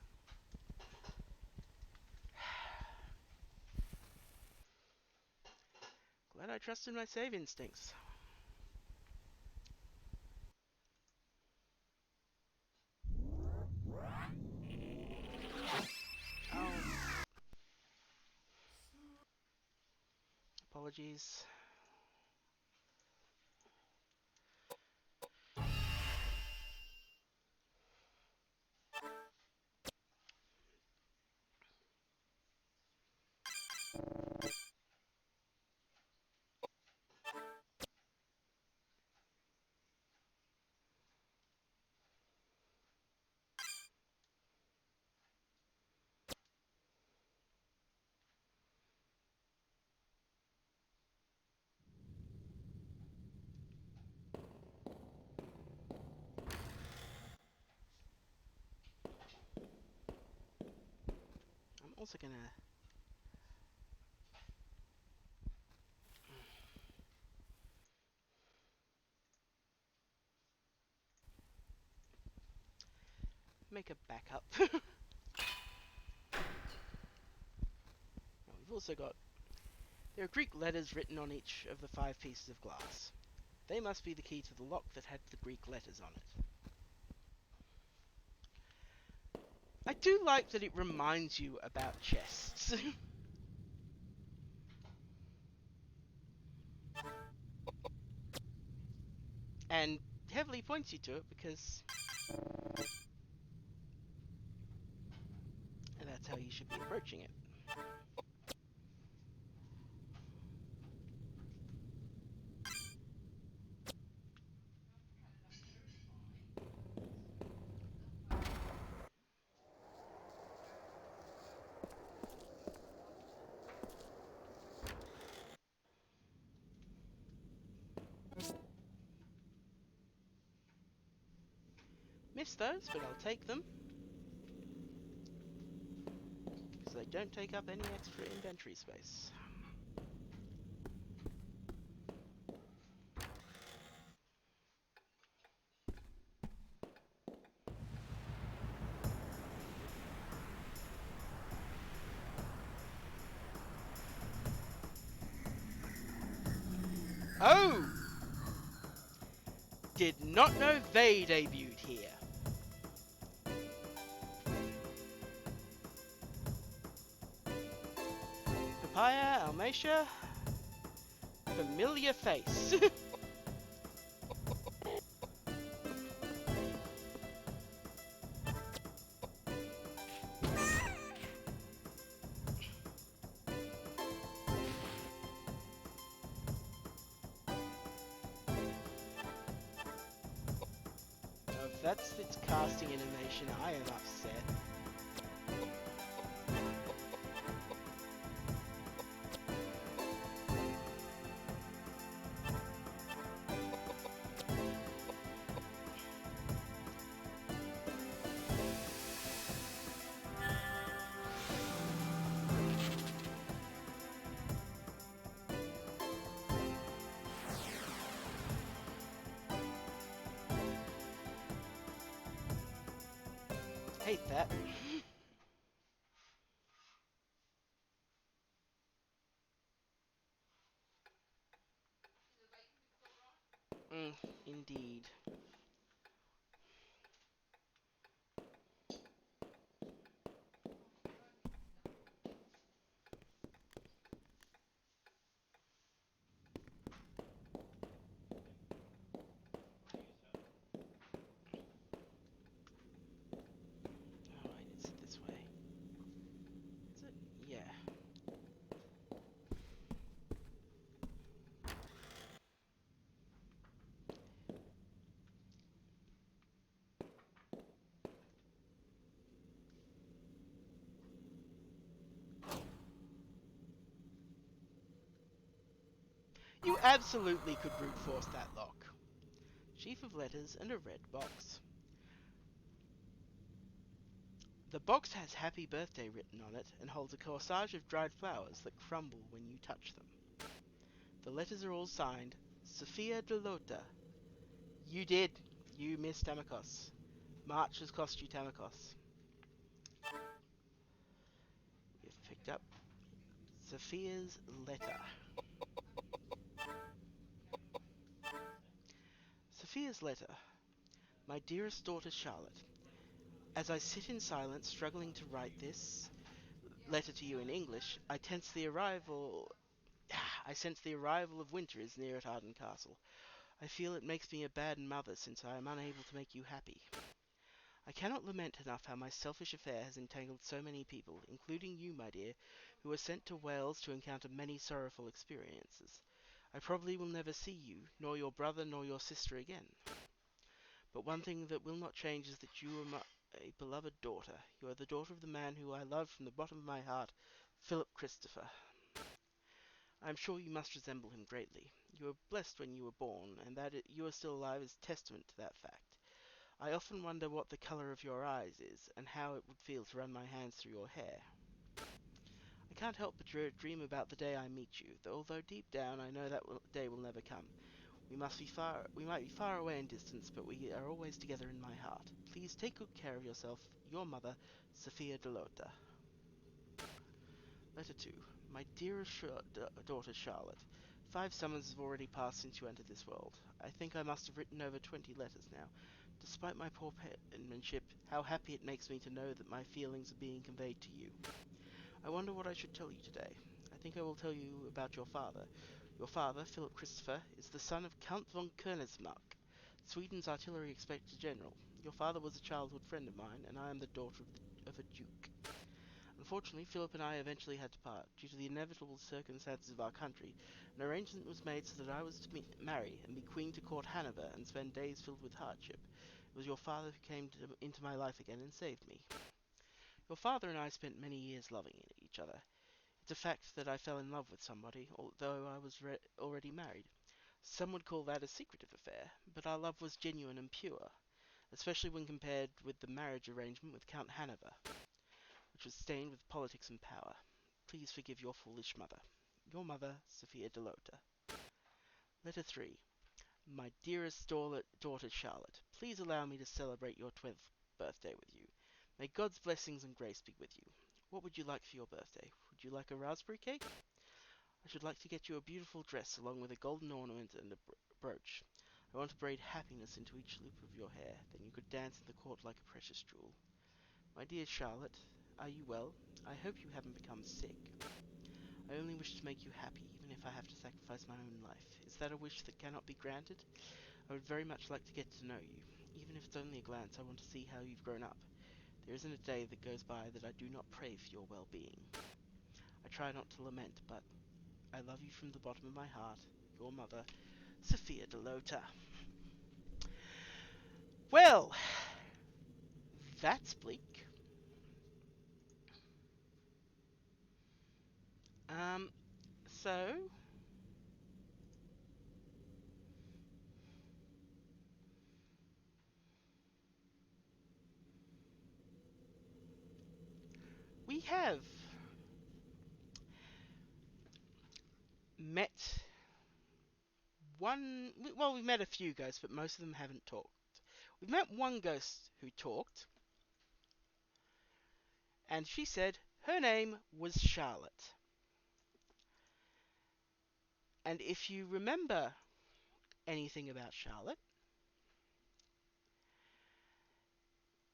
Glad I trusted my save instincts. Oh. Apologies. I'm also gonna make a backup. Now we've also got... There are Greek letters written on each of the 5 pieces of glass. They must be the key to the lock that had the Greek letters on it. I do like that it reminds you about chests. And heavily points you to it because... And that's how you should be approaching it. Missed those, but I'll take them. Because they don't take up any extra inventory space. Oh! Did not know they debuted here. Papaya, Almacia, familiar face. If that's its casting animation, I am upset. Hate that. Indeed. Alright, it's this way. Is it? Yeah. You absolutely could brute force that lock. Sheaf of letters and a red box. The box has Happy Birthday written on it and holds a corsage of dried flowers that crumble when you touch them. The letters are all signed Sophia Delota. You did. You missed Tamikos. March has cost you Tamikos. You've picked up Sophia's letter. Sophia's letter. My dearest daughter Charlotte, as I sit in silence struggling to write this letter to you in English, I sense the arrival of winter is near at Arden Castle. I feel it makes me a bad mother since I am unable to make you happy. I cannot lament enough how my selfish affair has entangled so many people, including you, my dear, who were sent to Wales to encounter many sorrowful experiences. I probably will never see you, nor your brother nor your sister again. But one thing that will not change is that you are my beloved daughter. You are the daughter of the man who I love from the bottom of my heart, Philip Christopher. I am sure you must resemble him greatly. You were blessed when you were born, and that you are still alive is testament to that fact. I often wonder what the colour of your eyes is, and how it would feel to run my hands through your hair. I can't help but dream about the day I meet you, although deep down I know that day will never come. We might be far away in distance, but we are always together in my heart. Please take good care of yourself, your mother, Sophia Delota. Letter 2. My dearest daughter Charlotte, 5 summers have already passed since you entered this world. I think I must have written over 20 letters now. Despite my poor penmanship, how happy it makes me to know that my feelings are being conveyed to you. I wonder what I should tell you today. I think I will tell you about your father. Your father, Philip Christopher, is the son of Count von Königsmarck, Sweden's artillery inspector general. Your father was a childhood friend of mine, and I am the daughter of a duke. Unfortunately, Philip and I eventually had to part. Due to the inevitable circumstances of our country, an arrangement was made so that I was to marry and be queen to court Hanover and spend days filled with hardship. It was your father who came into my life again and saved me. Your father and I spent many years loving each other. It's a fact that I fell in love with somebody, although I was already married. Some would call that a secretive affair, but our love was genuine and pure, especially when compared with the marriage arrangement with Count Hanover, which was stained with politics and power. Please forgive your foolish mother. Your mother, Sophia Delota. Letter 3. My dearest daughter Charlotte, please allow me to celebrate your 12th birthday with you. May God's blessings and grace be with you. What would you like for your birthday? Would you like a raspberry cake? I should like to get you a beautiful dress along with a golden ornament and a brooch. I want to braid happiness into each loop of your hair, then you could dance in the court like a precious jewel. My dear Charlotte, are you well? I hope you haven't become sick. I only wish to make you happy. even if I have to sacrifice my own life. Is that a wish that cannot be granted? I would very much like to get to know you. Even if it's only a glance, I want to see how you've grown up. There isn't a day that goes by that I do not pray for your well-being. I try not to lament, but I love you from the bottom of my heart. Your mother, Sophia Delota. Well, that's bleak. Um, so we have met well, we've met a few ghosts, but most of them haven't talked. We've met one ghost who talked, and she said her name was Charlotte. And if you remember anything about Charlotte,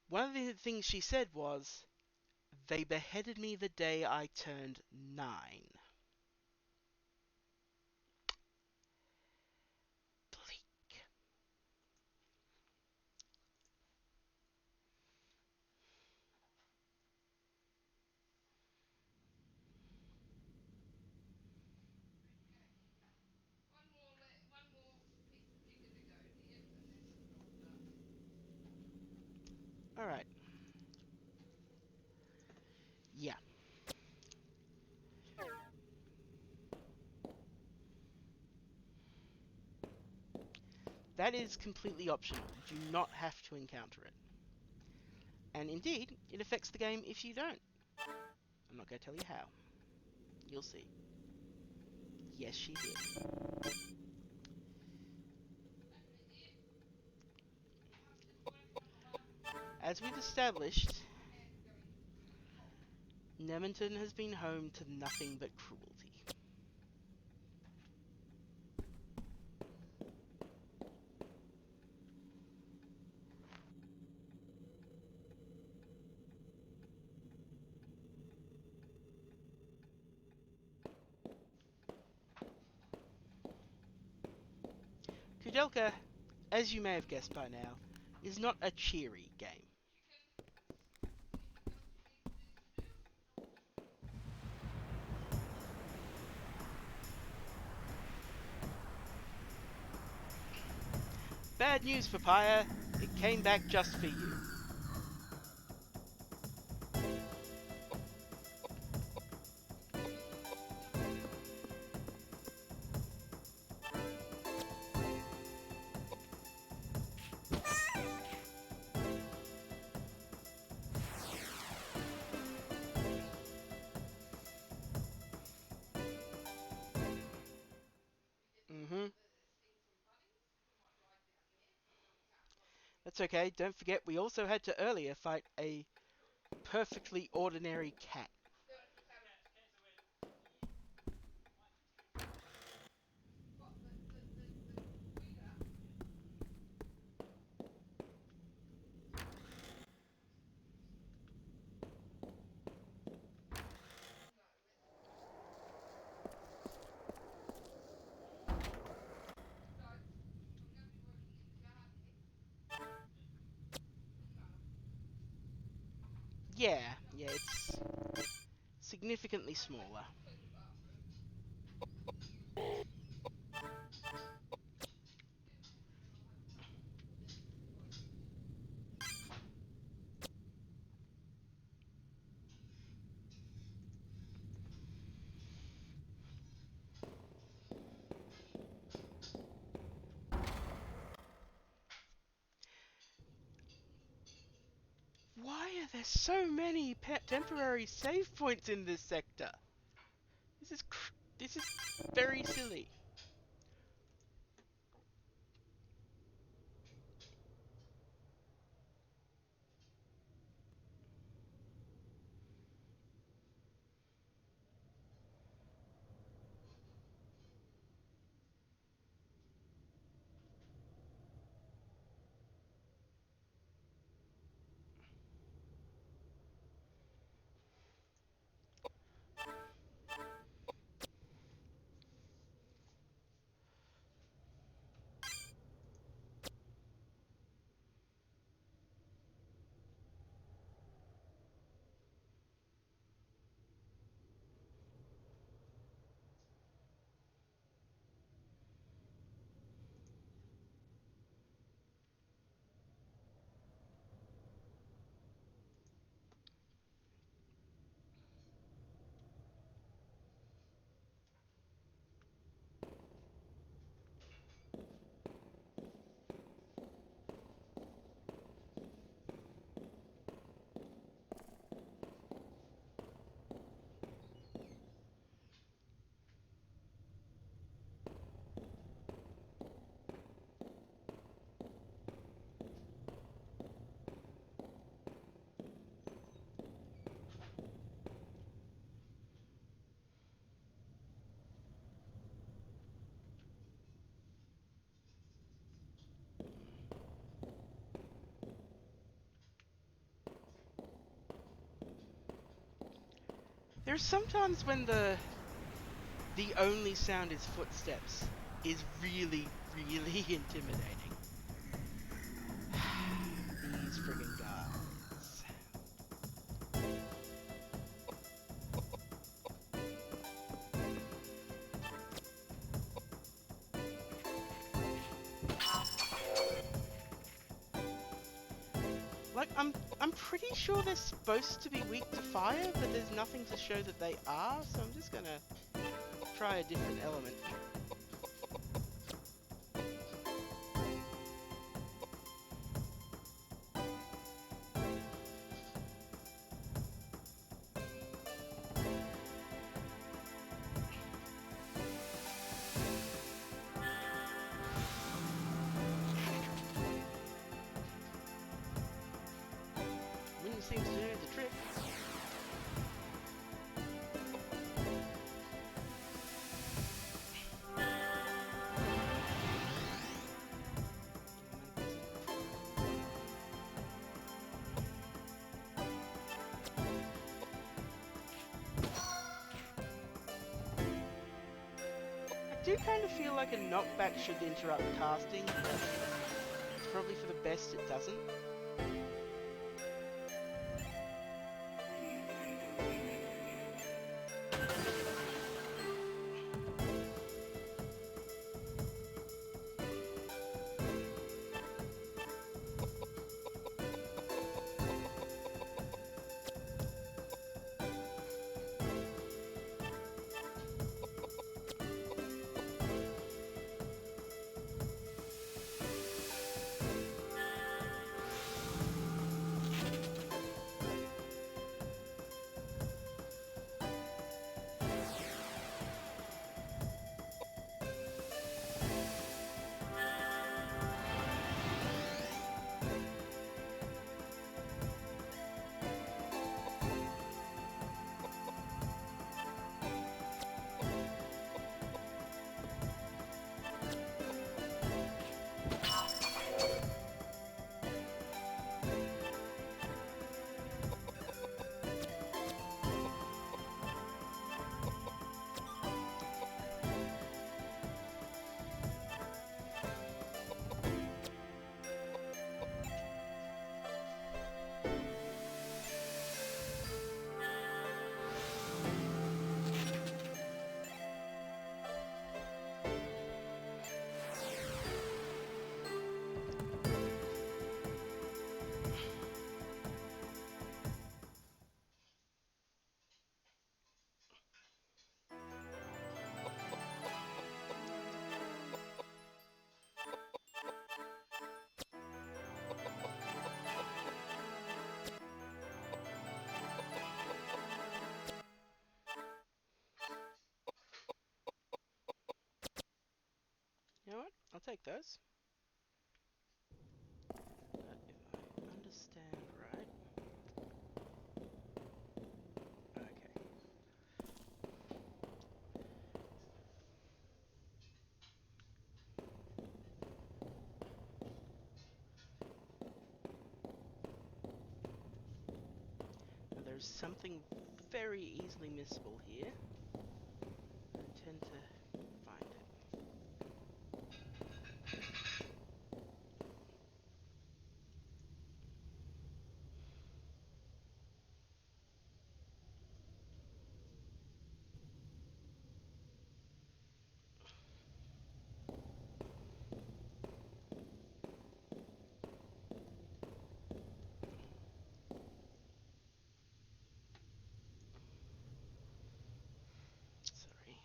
one of the things she said was, they beheaded me the day I turned 9. Bleak. Alright. Yeah. That is completely optional. You do not have to encounter it. And indeed, it affects the game if you don't. I'm not going to tell you how. You'll see. Yes, she did. As we've established, Nementon has been home to nothing but cruelty. Koudelka, as you may have guessed by now, is not a cheery game. Bad news, Papaya. It came back just for you. Mm-hmm. That's okay. Don't forget, we also had to earlier fight a perfectly ordinary cat. Yeah, it's significantly smaller. Why are there so many temporary save points in this sector? This is very silly. There's sometimes when the only sound is footsteps is really, really intimidating. These friggin' guys. Like, I'm pretty sure they're supposed to be weak to fire, but there's nothing to show that they are, so I'm just gonna try a different element. Wind seems to do the trick. I do kind of feel like a knockback should interrupt casting, but it's probably for the best it doesn't. You know what? I'll take those. But if I understand right... Okay. Now there's something very easily missable here. I intend to find it. Sorry.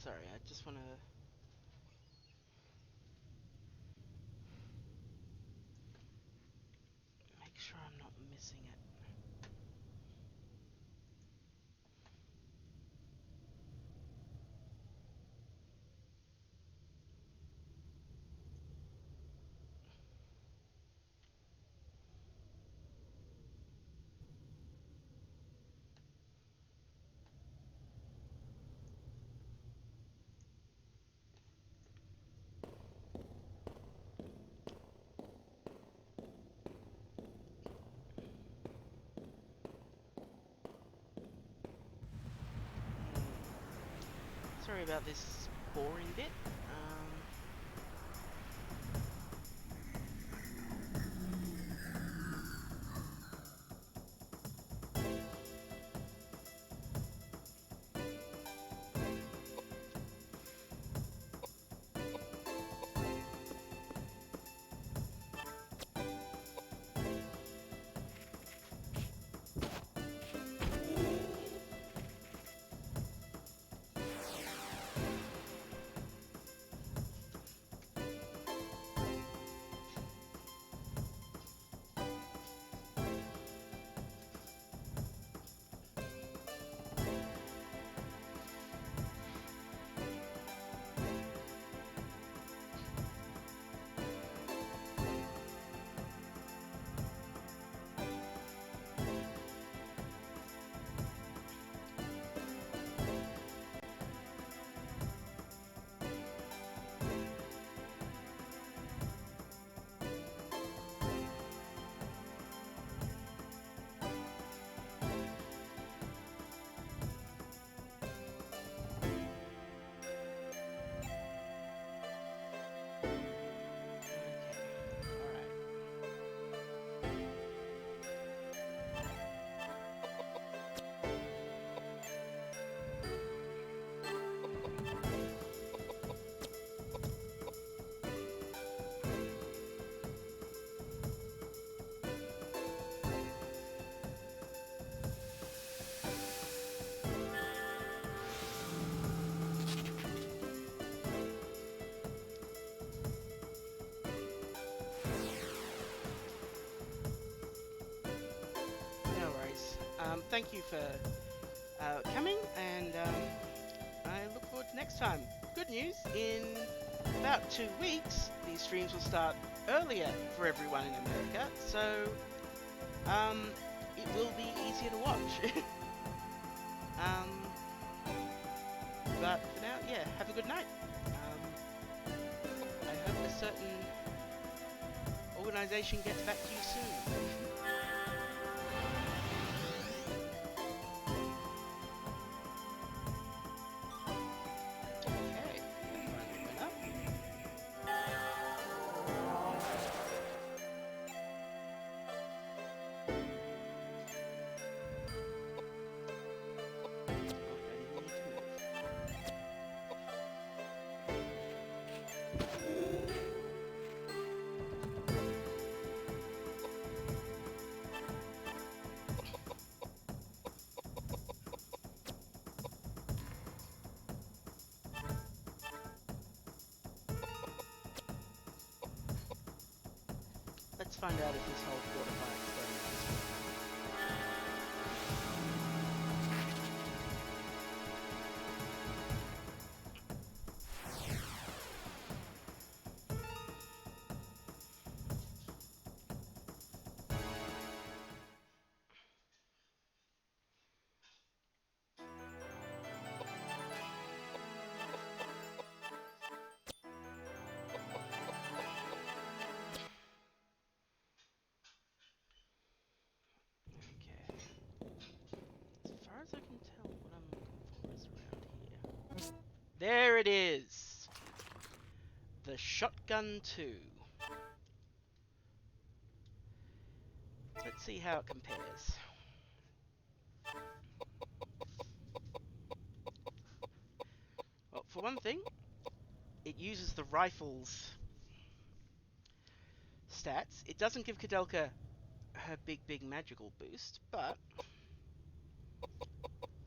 Sorry, I just want to... sorry about this boring bit. No worries. Thank you for coming, and I look forward to next time. Good news, in about 2 weeks, these streams will start earlier for everyone in America, so it will be easier to watch. um, but for now, yeah, have a good night. I hope a certain organisation gets back to you soon. Okay, finally went up. Oh, I don't even need to move. Let's find out if this whole quarter fire experiment is working. Okay. As far as I can tell, what I'm looking for is around here. There it is! The Shotgun 2. Let's see how it compares. Well, for one thing, it uses the rifle's stats. It doesn't give Koudelka her big magical boost, but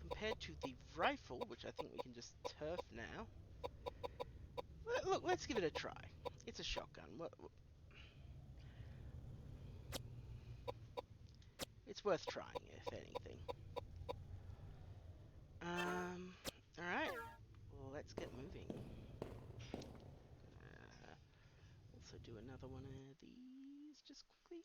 compared to the rifle, which I think we can just turf now. Look, let's give it a try. It's a shotgun. It's worth trying, if anything. Alright. Well, let's get moving. Also do another one of these, just quickly.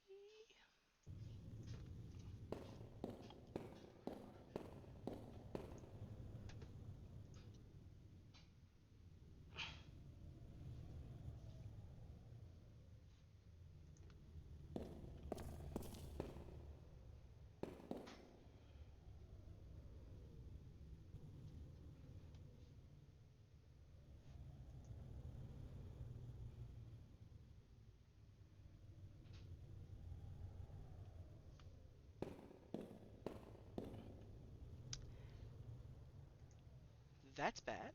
That's bad.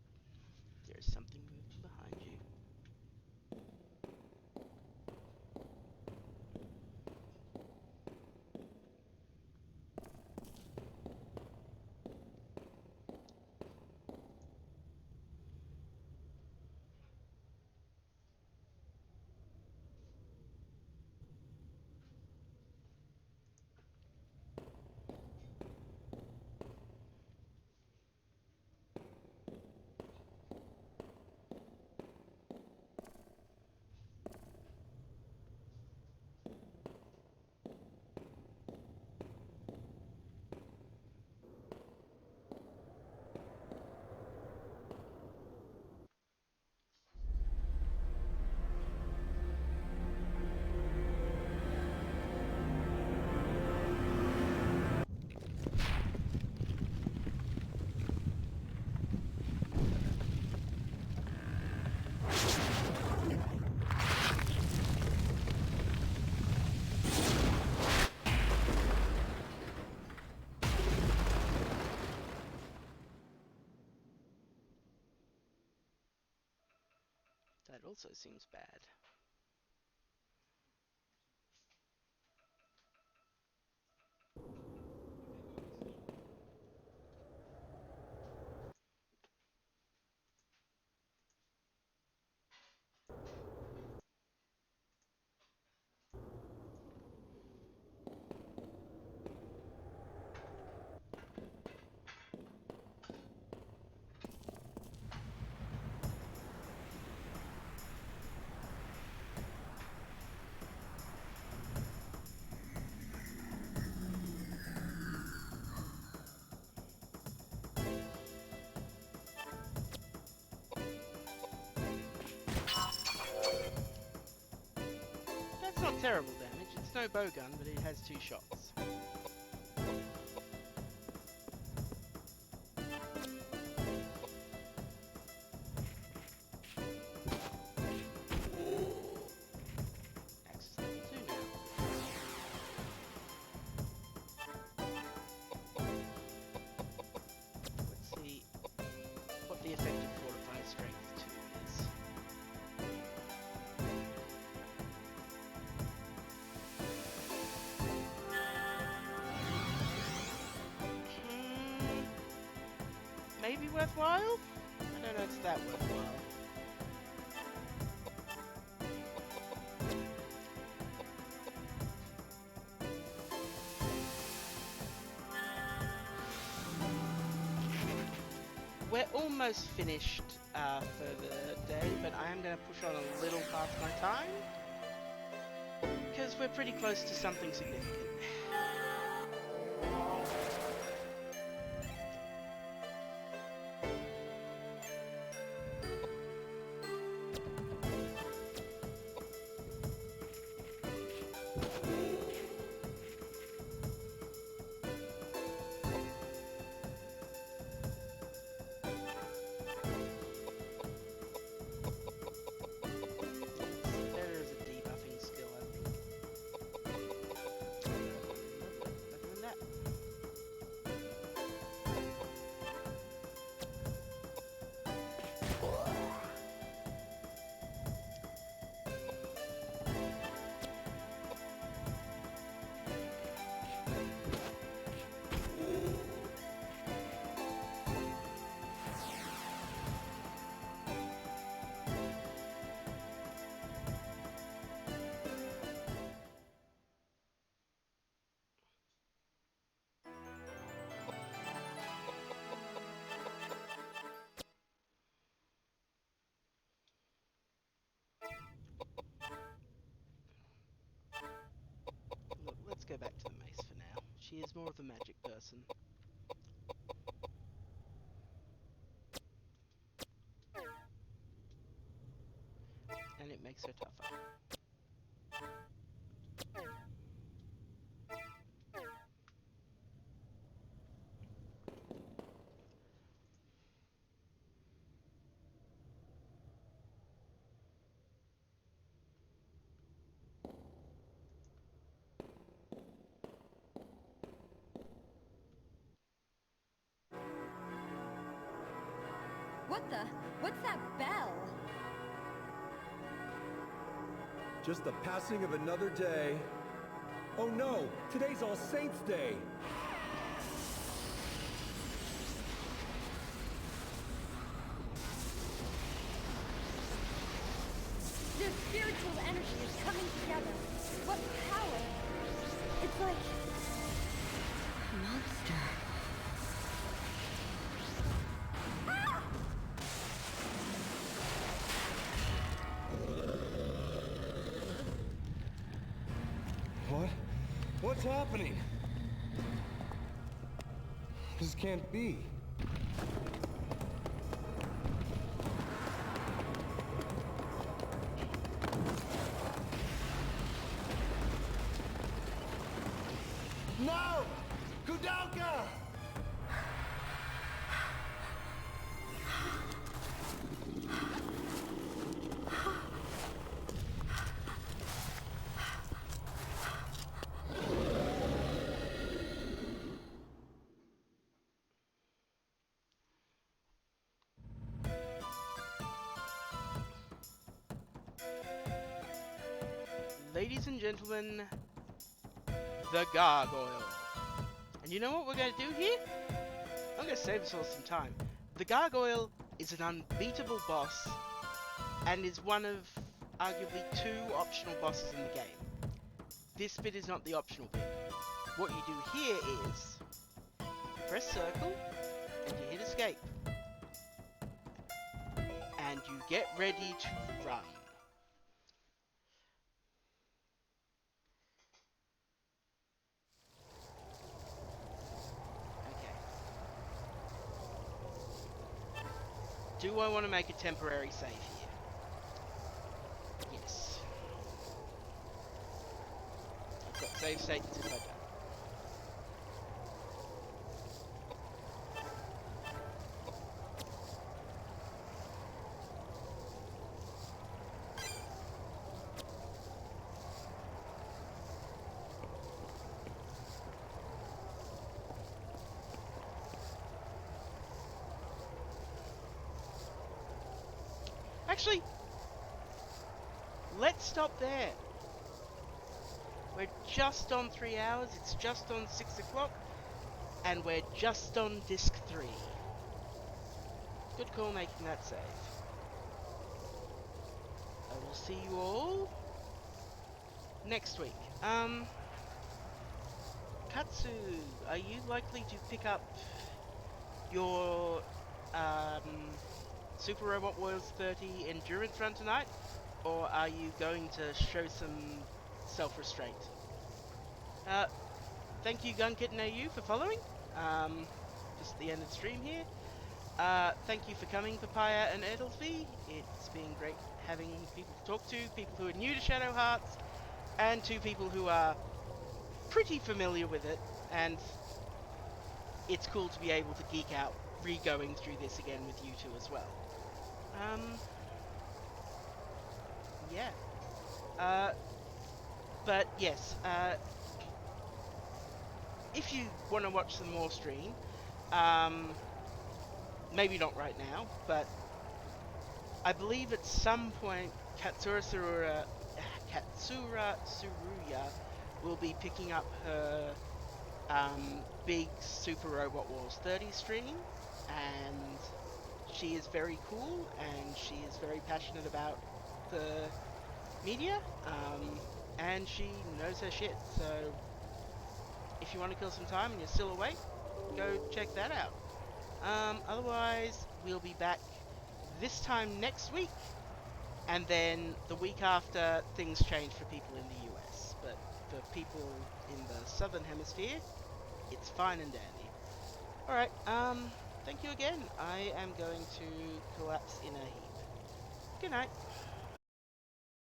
There's something moving behind you. That also seems bad. That's not terrible damage. It's no bowgun, but it has 2 shots. Axe is level 2 now. Let's see what the effect of Fortified Strength 2 is. Maybe worthwhile? I don't know if it's that worthwhile. We're almost finished for the day, but I am going to push on a little past my time, because we're pretty close to something significant. Better as a debuffing skill, I think. Other than that. Look, let's go back to the mace for now. She is more of a magic person. And it makes her tougher. What's that bell? Just the passing of another day. Oh no, today's All Saints' Day. Their spiritual energy is coming together. What power! It's like a monster. What? What's happening? This can't be. No! Koudelka! Ladies and gentlemen, the gargoyle. And you know what we're going to do here? I'm going to save us all some time. The gargoyle is an unbeatable boss and is one of arguably 2 optional bosses in the game. This bit is not the optional bit. What you do here is you press circle and you hit escape. And you get ready to run. Do I want to make a temporary save here? Yes. I've got save states if I don't. Actually, let's stop there. We're just on 3 hours, it's just on 6 o'clock, and we're just on disc 3. Good call making that save. I will see you all next week. Katsu, are you likely to pick up your Super Robot Wars 30 endurance run tonight, or are you going to show some self-restraint? Thank you Gunkitten AU for following, just at the end of the stream here. Thank you for coming, Papaya and Edelsby. It's been great having people to talk to, people who are new to Shadow Hearts, and to people who are pretty familiar with it, and it's cool to be able to geek out re-going through this again with you two as well. Yeah. But yes, if you want to watch some more stream, maybe not right now, but I believe at some point Katsura Tsuruya will be picking up her big Super Robot Wars 30 stream, and she is very cool and she is very passionate about the media, and she knows her shit, so if you want to kill some time and you're still awake, go check that out. Otherwise, we'll be back this time next week, and then the week after things change for people in the US, but for people in the southern hemisphere, it's fine and dandy. Alright, thank you again. I am going to collapse in a heap. Good night.